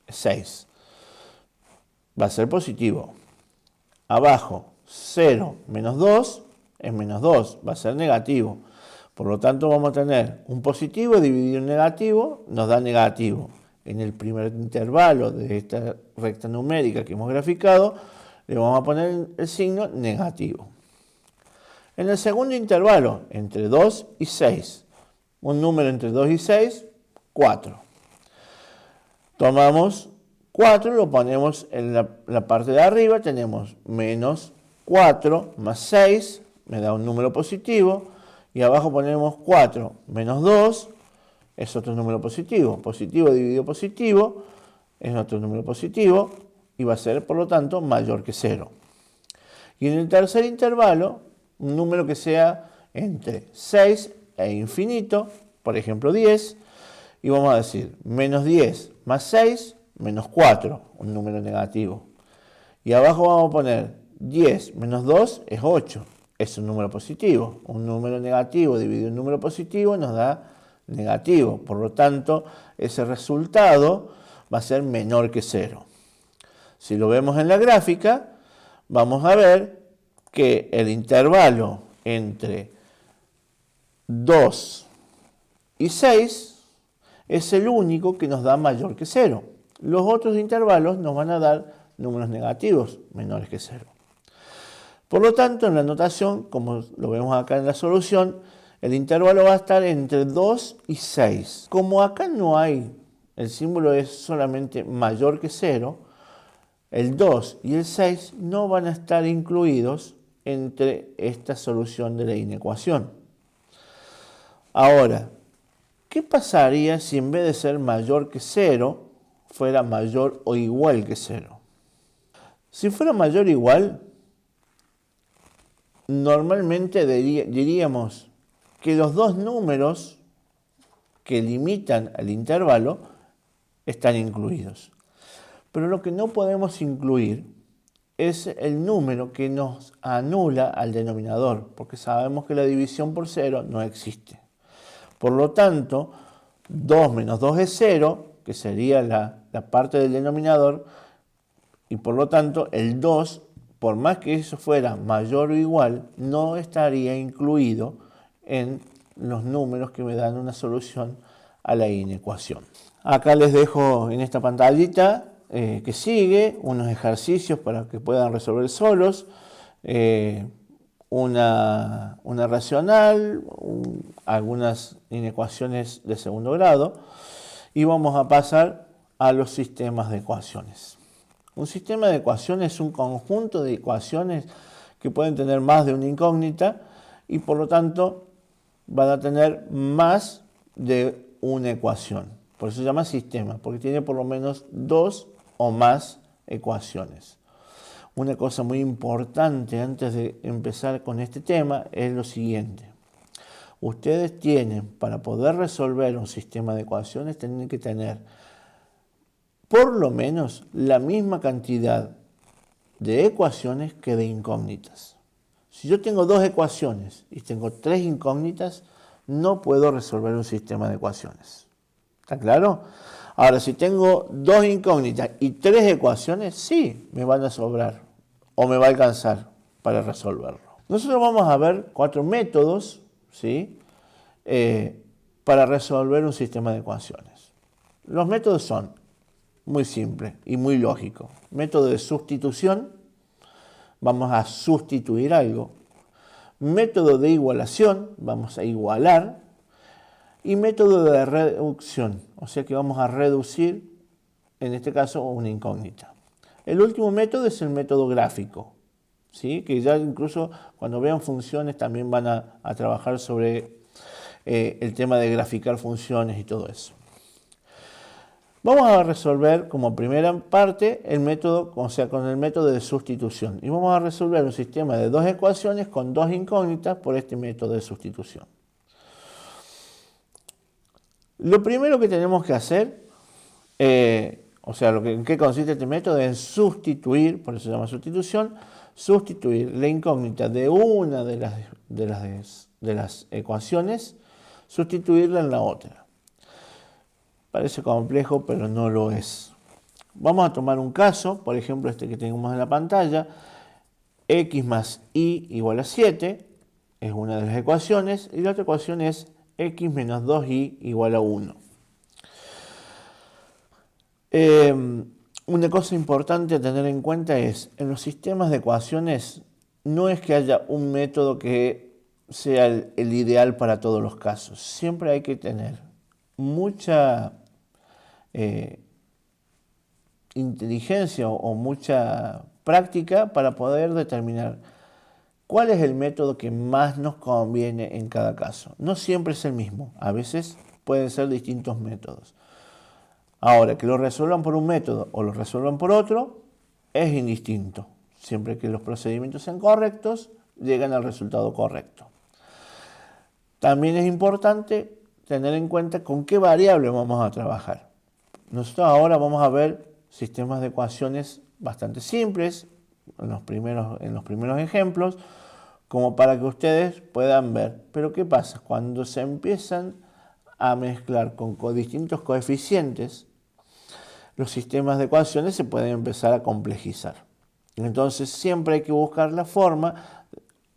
[SPEAKER 1] es 6. Va a ser positivo. Abajo, 0 menos 2 es menos 2, va a ser negativo. Por lo tanto, vamos a tener un positivo dividido en negativo, nos da negativo. En el primer intervalo de esta recta numérica que hemos graficado, le vamos a poner el signo negativo. En el segundo intervalo, entre 2 y 6, un número entre 2 y 6, 4. Tomamos 4, lo ponemos en la parte de arriba, tenemos menos 4 más 6, me da un número positivo, y abajo ponemos 4 menos 2, es otro número positivo. Positivo dividido positivo es otro número positivo y va a ser, por lo tanto, mayor que 0. Y en el tercer intervalo, un número que sea entre 6 e infinito, por ejemplo 10, y vamos a decir menos 10 más 6, menos 4, un número negativo. Y abajo vamos a poner 10 menos 2 es 8. Es un número positivo. Un número negativo dividido en un número positivo nos da negativo. Por lo tanto, ese resultado va a ser menor que 0. Si lo vemos en la gráfica, vamos a ver que el intervalo entre 2 y 6 es el único que nos da mayor que 0. Los otros intervalos nos van a dar números negativos menores que 0. Por lo tanto, en la notación, como lo vemos acá en la solución, el intervalo va a estar entre 2 y 6. Como acá no hay, el símbolo es solamente mayor que 0, el 2 y el 6 no van a estar incluidos entre esta solución de la inecuación. Ahora, ¿qué pasaría si en vez de ser mayor que 0, fuera mayor o igual que 0? Si fuera mayor o igual, normalmente diríamos que los dos números que limitan al intervalo están incluidos. Pero lo que no podemos incluir es el número que nos anula al denominador, porque sabemos que la división por 0 no existe. Por lo tanto, 2 menos 2 es 0, que sería la parte del denominador, y por lo tanto el 2, por más que eso fuera mayor o igual, no estaría incluido en los números que me dan una solución a la inecuación. Acá les dejo en esta pantallita que sigue unos ejercicios para que puedan resolver solos, una racional, algunas inecuaciones de segundo grado, y vamos a pasar a los sistemas de ecuaciones. Un sistema de ecuaciones es un conjunto de ecuaciones que pueden tener más de una incógnita y por lo tanto van a tener más de una ecuación. Por eso se llama sistema, porque tiene por lo menos 2 o más ecuaciones. Una cosa muy importante antes de empezar con este tema es lo siguiente. Ustedes tienen, para poder resolver un sistema de ecuaciones, tienen que tener por lo menos la misma cantidad de ecuaciones que de incógnitas. Si yo tengo 2 ecuaciones y tengo 3 incógnitas, no puedo resolver un sistema de ecuaciones. ¿Está claro? Ahora, si tengo 2 incógnitas y 3 ecuaciones, sí, me van a sobrar o me va a alcanzar para resolverlo. Nosotros vamos a ver 4 métodos, ¿sí? Para resolver un sistema de ecuaciones. Los métodos son muy simples y muy lógicos. Método de sustitución, vamos a sustituir algo. Método de igualación, vamos a igualar. Y método de reducción, o sea que vamos a reducir, en este caso, una incógnita. El último método es el método gráfico, ¿sí? Que ya incluso cuando vean funciones también van a trabajar sobre el tema de graficar funciones y todo eso. Vamos a resolver como primera parte el método, o sea, con el método de sustitución. Y vamos a resolver un sistema de 2 ecuaciones con 2 incógnitas por este método de sustitución. Lo primero que tenemos que hacer, o sea, en qué consiste este método, es sustituir, por eso se llama sustitución, sustituir la incógnita de una de las ecuaciones, sustituirla en la otra. Parece complejo, pero no lo es. Vamos a tomar un caso, por ejemplo este que tenemos en la pantalla, x más y igual a 7, es una de las ecuaciones, y la otra ecuación es x menos 2y igual a 1. Una cosa importante a tener en cuenta es, en los sistemas de ecuaciones, no es que haya un método que sea el ideal para todos los casos. Siempre hay que tener mucha inteligencia o mucha práctica para poder determinar cuál es el método que más nos conviene en cada caso. No siempre es el mismo, a veces pueden ser distintos métodos. Ahora, que lo resuelvan por un método o lo resuelvan por otro, es indistinto. Siempre que los procedimientos sean correctos, llegan al resultado correcto. También es importante tener en cuenta con qué variable vamos a trabajar. Nosotros ahora vamos a ver sistemas de ecuaciones bastante simples, en los primeros ejemplos, como para que ustedes puedan ver. Pero ¿qué pasa? Cuando se empiezan a mezclar con distintos coeficientes, los sistemas de ecuaciones se pueden empezar a complejizar. Entonces siempre hay que buscar la forma,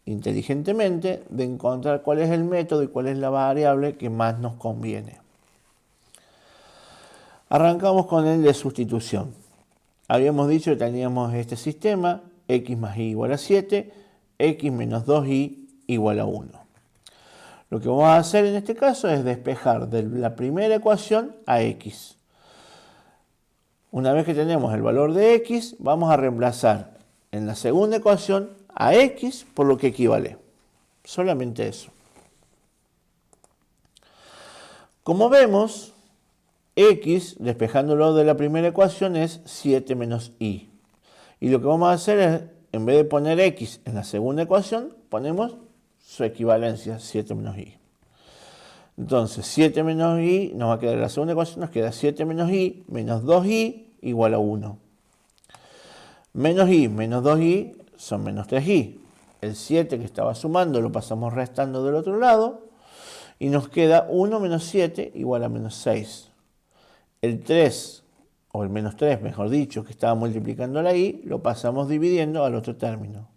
[SPEAKER 1] inteligentemente, de encontrar cuál es el método y cuál es la variable que más nos conviene. Arrancamos con el de sustitución. Habíamos dicho que teníamos este sistema, x más y igual a 7, x menos 2y igual a 1. Lo que vamos a hacer en este caso es despejar de la primera ecuación a x. Una vez que tenemos el valor de x, vamos a reemplazar en la segunda ecuación a x por lo que equivale. Solamente eso. Como vemos, x, despejándolo de la primera ecuación, es 7 menos y. Y lo que vamos a hacer es, en vez de poner x en la segunda ecuación, ponemos su equivalencia, 7 menos y. Entonces, 7 menos y nos va a quedar en la segunda ecuación, nos queda 7 menos y menos 2y igual a 1. Menos y menos 2y son menos 3y. El 7 que estaba sumando lo pasamos restando del otro lado y nos queda 1 menos 7 igual a menos 6. El 3, o el menos 3, mejor dicho, que estaba multiplicando la y, lo pasamos dividiendo al otro término.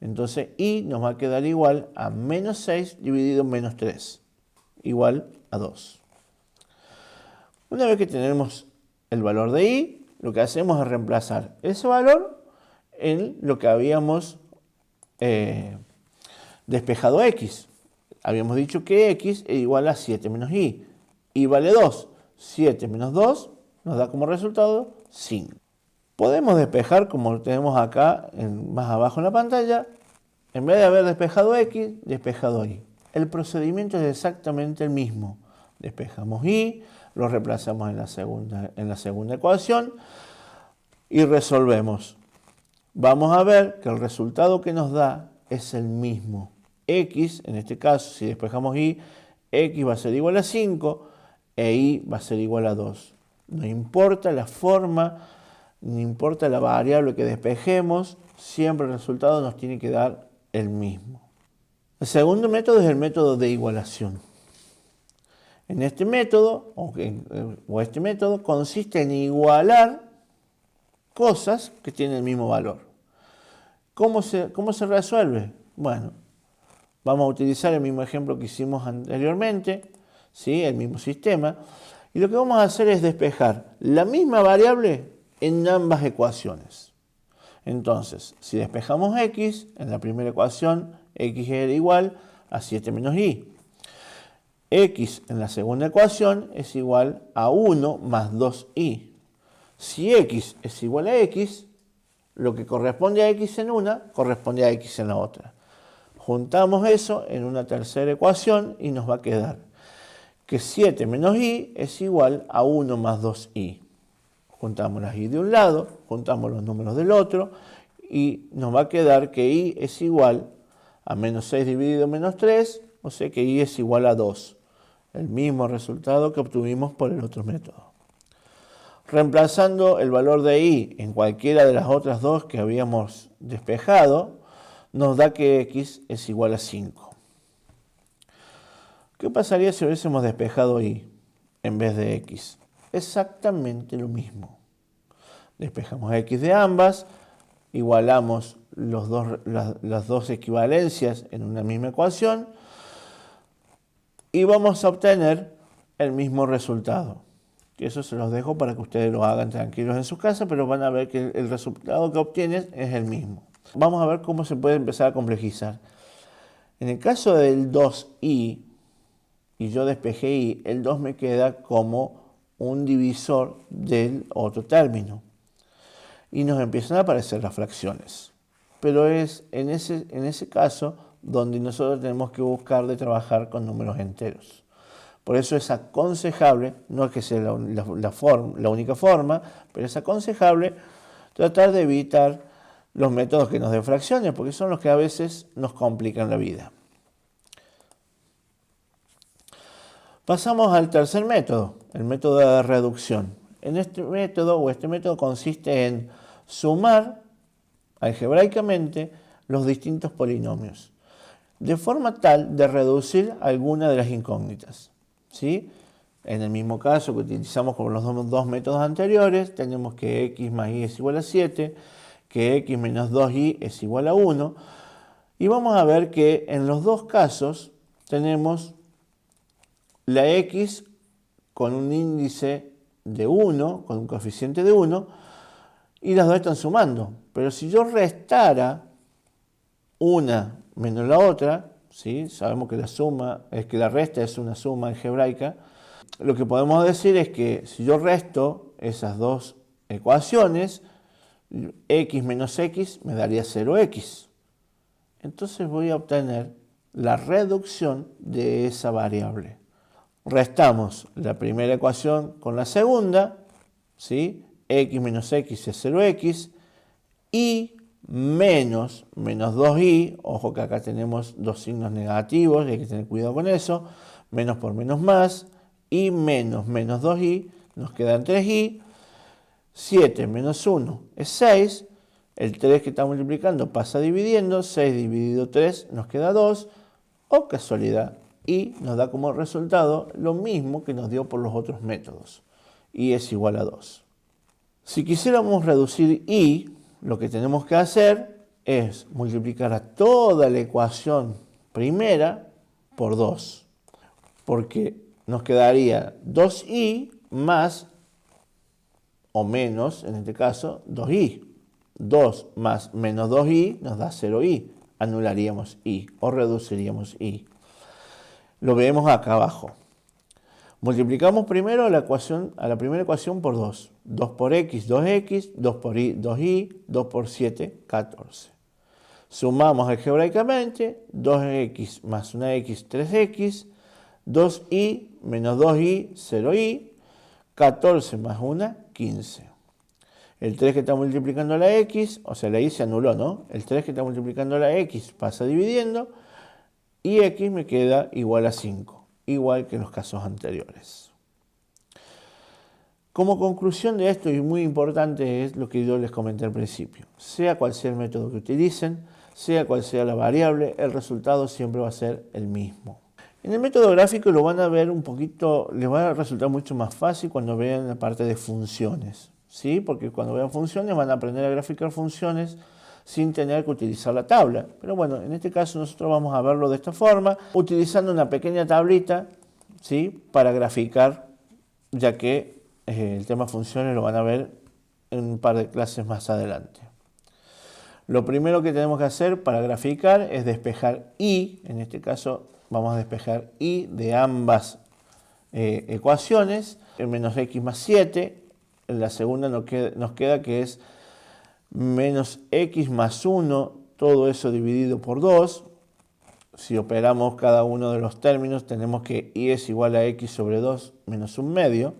[SPEAKER 1] Entonces, y nos va a quedar igual a menos 6 dividido en menos 3, igual a 2. Una vez que tenemos el valor de y, lo que hacemos es reemplazar ese valor en lo que habíamos despejado x. Habíamos dicho que x es igual a 7 menos y vale 2. 7 menos 2 nos da como resultado 5. Podemos despejar, como tenemos acá más abajo en la pantalla, en vez de haber despejado x, despejado y. El procedimiento es exactamente el mismo. Despejamos y, lo reemplazamos en la segunda ecuación y resolvemos. Vamos a ver que el resultado que nos da es el mismo. X, en este caso, si despejamos y, x va a ser igual a 5 e y va a ser igual a 2. No importa la forma, no importa la variable que despejemos, siempre el resultado nos tiene que dar el mismo. El segundo método es el método de igualación. En este método, este método, consiste en igualar cosas que tienen el mismo valor. ¿Cómo se resuelve? Bueno, vamos a utilizar el mismo ejemplo que hicimos anteriormente, ¿sí? El mismo sistema. Y lo que vamos a hacer es despejar la misma variable en ambas ecuaciones. Entonces, si despejamos x, en la primera ecuación, x era igual a 7 menos y. X en la segunda ecuación es igual a 1 más 2y. Si x es igual a x, lo que corresponde a x en una, corresponde a x en la otra. Juntamos eso en una tercera ecuación y nos va a quedar que 7 menos y es igual a 1 más 2y. Juntamos las y de un lado, juntamos los números del otro y nos va a quedar que y es igual a menos 6 dividido en menos 3, o sea que y es igual a 2. El mismo resultado que obtuvimos por el otro método. Reemplazando el valor de y en cualquiera de las otras dos que habíamos despejado, nos da que x es igual a 5. ¿Qué pasaría si hubiésemos despejado y en vez de x? Exactamente lo mismo. Despejamos x de ambas, igualamos las dos equivalencias en una misma ecuación y vamos a obtener el mismo resultado. Eso se los dejo para que ustedes lo hagan tranquilos en su casa, pero van a ver que el resultado que obtienen es el mismo. Vamos a ver cómo se puede empezar a complejizar. En el caso del 2y, y yo despejé y, el 2 me queda como un divisor del otro término. Y nos empiezan a aparecer las fracciones. Pero es en ese caso donde nosotros tenemos que buscar de trabajar con números enteros. Por eso es aconsejable, no es que sea la única forma, pero es aconsejable tratar de evitar los métodos que nos den fracciones, porque son los que a veces nos complican la vida. Pasamos al tercer método, el método de reducción. Este método consiste en sumar algebraicamente los distintos polinomios, de forma tal de reducir alguna de las incógnitas, ¿sí? En el mismo caso que utilizamos con los dos métodos anteriores, tenemos que x más y es igual a 7, que x menos 2y es igual a 1, y vamos a ver que en los dos casos tenemos la x con un índice de 1, con un coeficiente de 1, y las dos están sumando. Pero si yo restara una menos la otra, ¿sí? Sabemos que la resta es una suma algebraica. Lo que podemos decir es que si yo resto esas dos ecuaciones, x menos x me daría 0x. Entonces voy a obtener la reducción de esa variable. Restamos la primera ecuación con la segunda, ¿sí? X menos x es 0x, y menos 2y, ojo que acá tenemos dos signos negativos y hay que tener cuidado con eso, menos por menos más, y menos 2y, nos quedan 3y, 7 menos 1 es 6, el 3 que está multiplicando pasa dividiendo, 6 dividido 3 nos queda 2, o casualidad, y nos da como resultado lo mismo que nos dio por los otros métodos, y es igual a 2. Si quisiéramos reducir y, lo que tenemos que hacer es multiplicar a toda la ecuación primera por 2, porque nos quedaría 2y más o menos, en este caso, 2y. 2 más menos 2y nos da 0y. Anularíamos y o reduciríamos y. Lo vemos acá abajo. Multiplicamos primero a la primera ecuación por 2. 2 por x, 2x, 2 por y, 2y, 2 por 7, 14. Sumamos algebraicamente, 2x más una x, 3x, 2y menos 2y, 0y, 14 más 1, 15. El 3 que está multiplicando la x, o sea, la y se anuló, ¿no? El 3 que está multiplicando la x pasa dividiendo y x me queda igual a 5, igual que en los casos anteriores. Como conclusión de esto, y muy importante, es lo que yo les comenté al principio. Sea cual sea el método que utilicen, sea cual sea la variable, el resultado siempre va a ser el mismo. En el método gráfico lo van a ver un poquito, les va a resultar mucho más fácil cuando vean la parte de funciones, ¿sí? Porque cuando vean funciones van a aprender a graficar funciones sin tener que utilizar la tabla. Pero bueno, en este caso nosotros vamos a verlo de esta forma, utilizando una pequeña tablita, ¿sí? Para graficar, ya que el tema funciones lo van a ver en un par de clases más adelante. Lo primero que tenemos que hacer para graficar es despejar y, en este caso vamos a despejar y de ambas ecuaciones, el menos x más 7, en la segunda nos queda que es menos x más 1, todo eso dividido por 2. Si operamos cada uno de los términos, tenemos que y es igual a x sobre 2 menos 1 medio.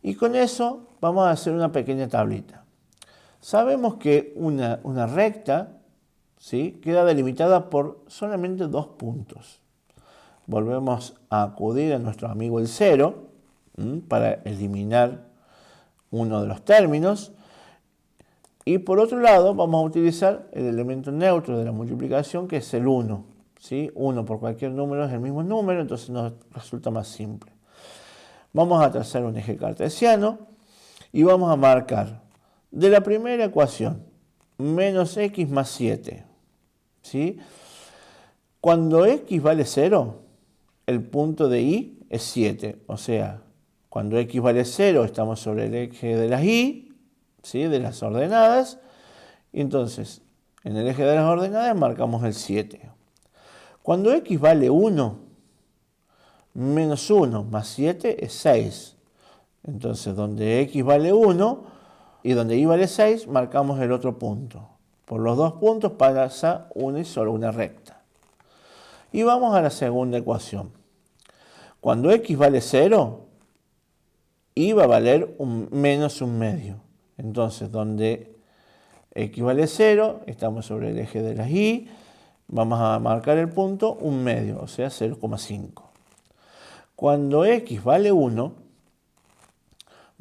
[SPEAKER 1] Y con eso vamos a hacer una pequeña tablita. Sabemos que una recta, ¿sí?, queda delimitada por solamente 2 puntos. Volvemos a acudir a nuestro amigo el 0 para eliminar uno de los términos. Y por otro lado vamos a utilizar el elemento neutro de la multiplicación, que es el 1. ¿Sí? 1 por cualquier número es el mismo número, entonces nos resulta más simple. Vamos a trazar un eje cartesiano y vamos a marcar de la primera ecuación menos x más 7. ¿Sí? Cuando x vale 0, el punto de y es 7. O sea, cuando x vale 0 estamos sobre el eje de las y, ¿sí?, de las ordenadas. Y entonces, en el eje de las ordenadas marcamos el 7. Cuando x vale 1, menos 1 más 7 es 6. Entonces, donde x vale 1 y donde y vale 6, marcamos el otro punto. Por los dos puntos pasa una y solo una recta. Y vamos a la segunda ecuación. Cuando x vale 0, y va a valer menos 1 medio. Entonces, donde x vale 0, estamos sobre el eje de las y, vamos a marcar el punto 1 medio, o sea 0,5. Cuando x vale 1,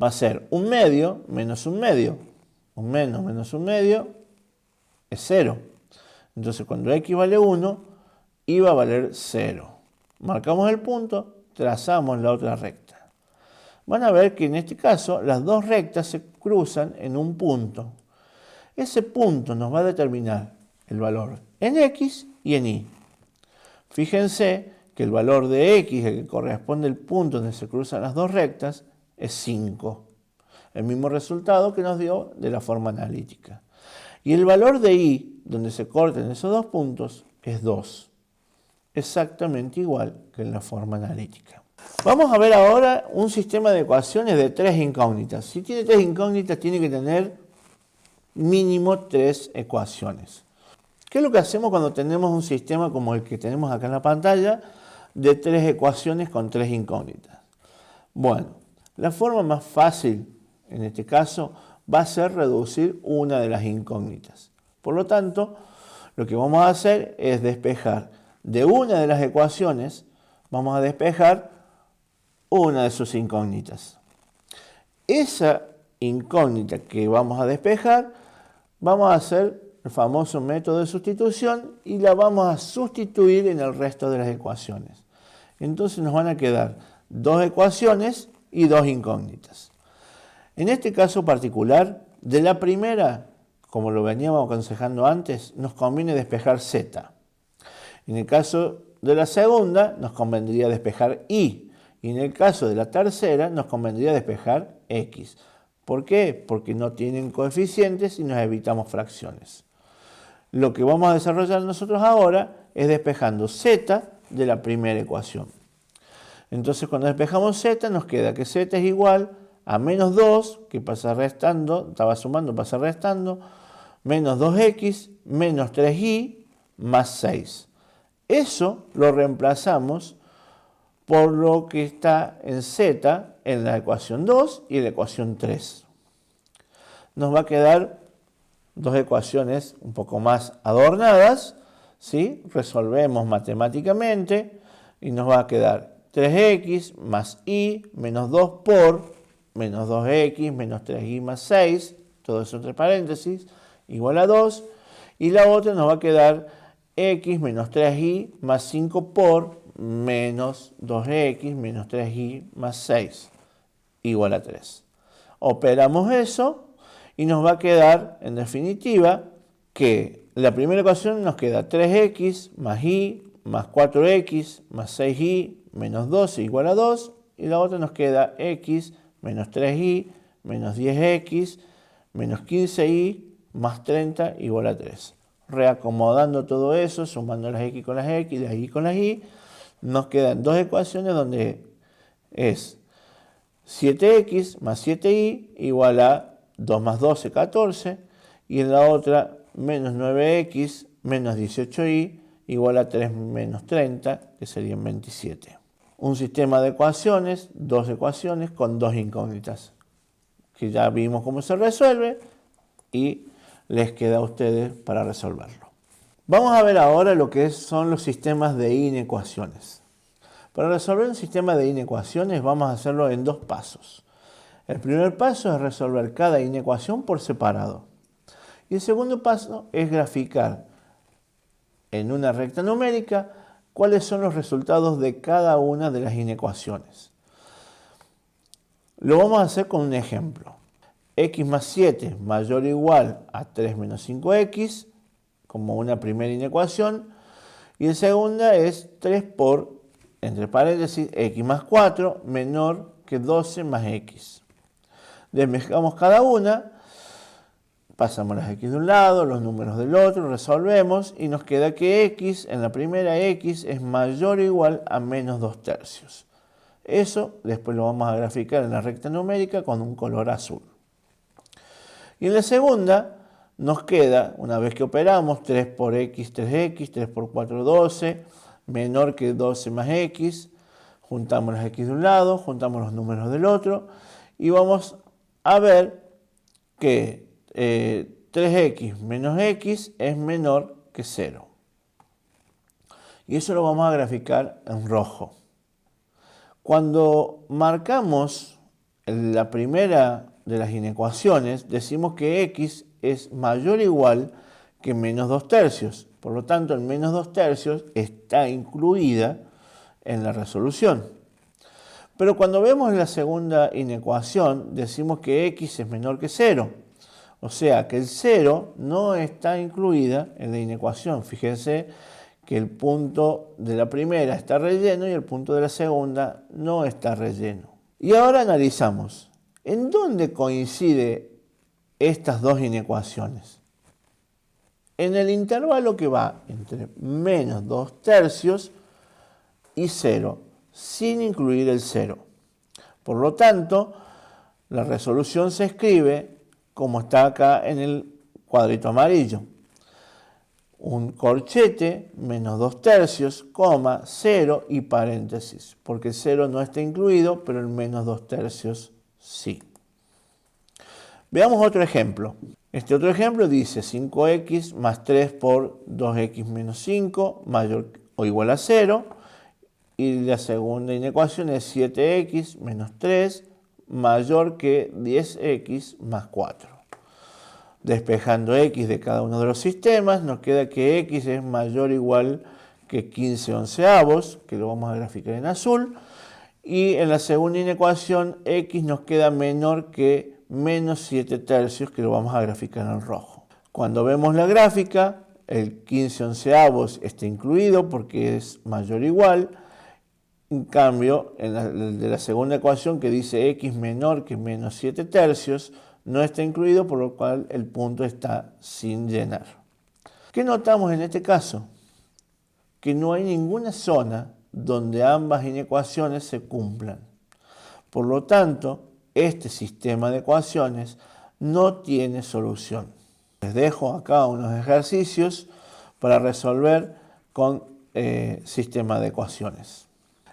[SPEAKER 1] va a ser 1 medio menos 1 medio. 1 menos 1 medio es 0. Entonces cuando x vale 1, y va a valer 0. Marcamos el punto, trazamos la otra recta. Van a ver que en este caso las dos rectas se cruzan en un punto. Ese punto nos va a determinar el valor en x y en y. Fíjense que el valor de x, el que corresponde al punto donde se cruzan las dos rectas, es 5. El mismo resultado que nos dio de la forma analítica. Y el valor de y, donde se cortan esos dos puntos, es 2. Exactamente igual que en la forma analítica. Vamos a ver ahora un sistema de ecuaciones de 3 incógnitas. Si tiene 3 incógnitas, tiene que tener mínimo 3 ecuaciones. ¿Qué es lo que hacemos cuando tenemos un sistema como el que tenemos acá en la pantalla, de 3 ecuaciones con 3 incógnitas? Bueno, la forma más fácil, en este caso, va a ser reducir una de las incógnitas. Por lo tanto, lo que vamos a hacer es despejar de una de las ecuaciones, vamos a despejar una de sus incógnitas. Esa incógnita que vamos a despejar, vamos a hacer el famoso método de sustitución y la vamos a sustituir en el resto de las ecuaciones. Entonces nos van a quedar 2 ecuaciones y 2 incógnitas. En este caso particular, de la primera, como lo veníamos aconsejando antes, nos conviene despejar z. En el caso de la segunda, nos convendría despejar y. Y en el caso de la tercera, nos convendría despejar x. ¿Por qué? Porque no tienen coeficientes y nos evitamos fracciones. Lo que vamos a desarrollar nosotros ahora es despejando z de la primera ecuación. Entonces cuando despejamos z nos queda que z es igual a menos 2, que pasa restando, estaba sumando, pasa restando, menos 2x, menos 3y, más 6. Eso lo reemplazamos por lo que está en z en la ecuación 2 y en la ecuación 3. Nos va a quedar dos ecuaciones un poco más adornadas, ¿sí? Resolvemos matemáticamente y nos va a quedar 3x más y menos 2 por menos 2x menos 3y más 6, todo eso entre paréntesis, igual a 2. Y la otra nos va a quedar x menos 3y más 5 por menos 2x menos 3y más 6, igual a 3. Operamos eso y nos va a quedar, en definitiva, que la primera ecuación nos queda 3x más y más 4x más 6y menos 12 igual a 2. Y la otra nos queda x menos 3y menos 10x menos 15y más 30 igual a 3. Reacomodando todo eso, sumando las x con las x, las y con las y, nos quedan dos ecuaciones donde es 7x más 7y igual a 2 más 12, 14, y en la otra menos 9x menos 18y igual a 3 menos 30, que serían 27. Un sistema de ecuaciones, dos ecuaciones con dos incógnitas, que ya vimos cómo se resuelve y les queda a ustedes para resolverlo. Vamos a ver ahora lo que son los sistemas de inecuaciones. Para resolver un sistema de inecuaciones vamos a hacerlo en dos pasos. El primer paso es resolver cada inecuación por separado. Y el segundo paso es graficar en una recta numérica cuáles son los resultados de cada una de las inecuaciones. Lo vamos a hacer con un ejemplo. X más 7 mayor o igual a 3 menos 5x, como una primera inecuación. Y la segunda es 3 por, entre paréntesis, x más 4 menor que 12 más x. Desmejamos cada una, pasamos las x de un lado, los números del otro, resolvemos y nos queda que x, en la primera x, es mayor o igual a menos 2/3. Eso después lo vamos a graficar en la recta numérica con un color azul. Y en la segunda nos queda, una vez que operamos, 3 por x, 3x, 3 por 4, 12, menor que 12 más x, juntamos las x de un lado, juntamos los números del otro, y vamos a ver que 3x menos x es menor que 0. Y eso lo vamos a graficar en rojo. Cuando marcamos la primera de las inecuaciones, decimos que x es mayor o igual que menos 2/3. Por lo tanto, el menos 2/3 está incluida en la resolución. Pero cuando vemos la segunda inecuación, decimos que x es menor que 0. O sea que el 0 no está incluida en la inecuación. Fíjense que el punto de la primera está relleno y el punto de la segunda no está relleno. Y ahora analizamos, ¿en dónde coinciden estas dos inecuaciones? En el intervalo que va entre menos 2/3 y 0, sin incluir el 0. Por lo tanto, la resolución se escribe como está acá en el cuadrito amarillo. Un corchete, menos 2/3, coma, 0 y paréntesis, porque el 0 no está incluido, pero el menos 2/3 sí. Veamos otro ejemplo. Este otro ejemplo dice 5x más 3 por 2x menos 5 mayor o igual a 0. Y la segunda inecuación es 7x menos 3 mayor que 10x más 4. Despejando x de cada uno de los sistemas, nos queda que x es mayor o igual que 15 onceavos, que lo vamos a graficar en azul. Y en la segunda inecuación, x nos queda menor que menos 7/3, que lo vamos a graficar en rojo. Cuando vemos la gráfica, el 15 onceavos está incluido porque es mayor o igual. En cambio, de la segunda ecuación que dice x menor que menos 7/3, no está incluido, por lo cual el punto está sin llenar. ¿Qué notamos en este caso? Que no hay ninguna zona donde ambas inecuaciones se cumplan. Por lo tanto, este sistema de ecuaciones no tiene solución. Les dejo acá unos ejercicios para resolver con sistema de ecuaciones.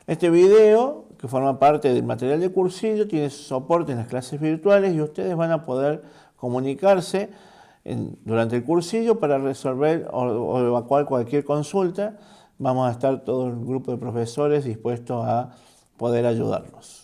[SPEAKER 1] Este video, que forma parte del material de cursillo, tiene soporte en las clases virtuales y ustedes van a poder comunicarse durante el cursillo para resolver o evacuar cualquier consulta. Vamos a estar todo el grupo de profesores dispuestos a poder ayudarlos.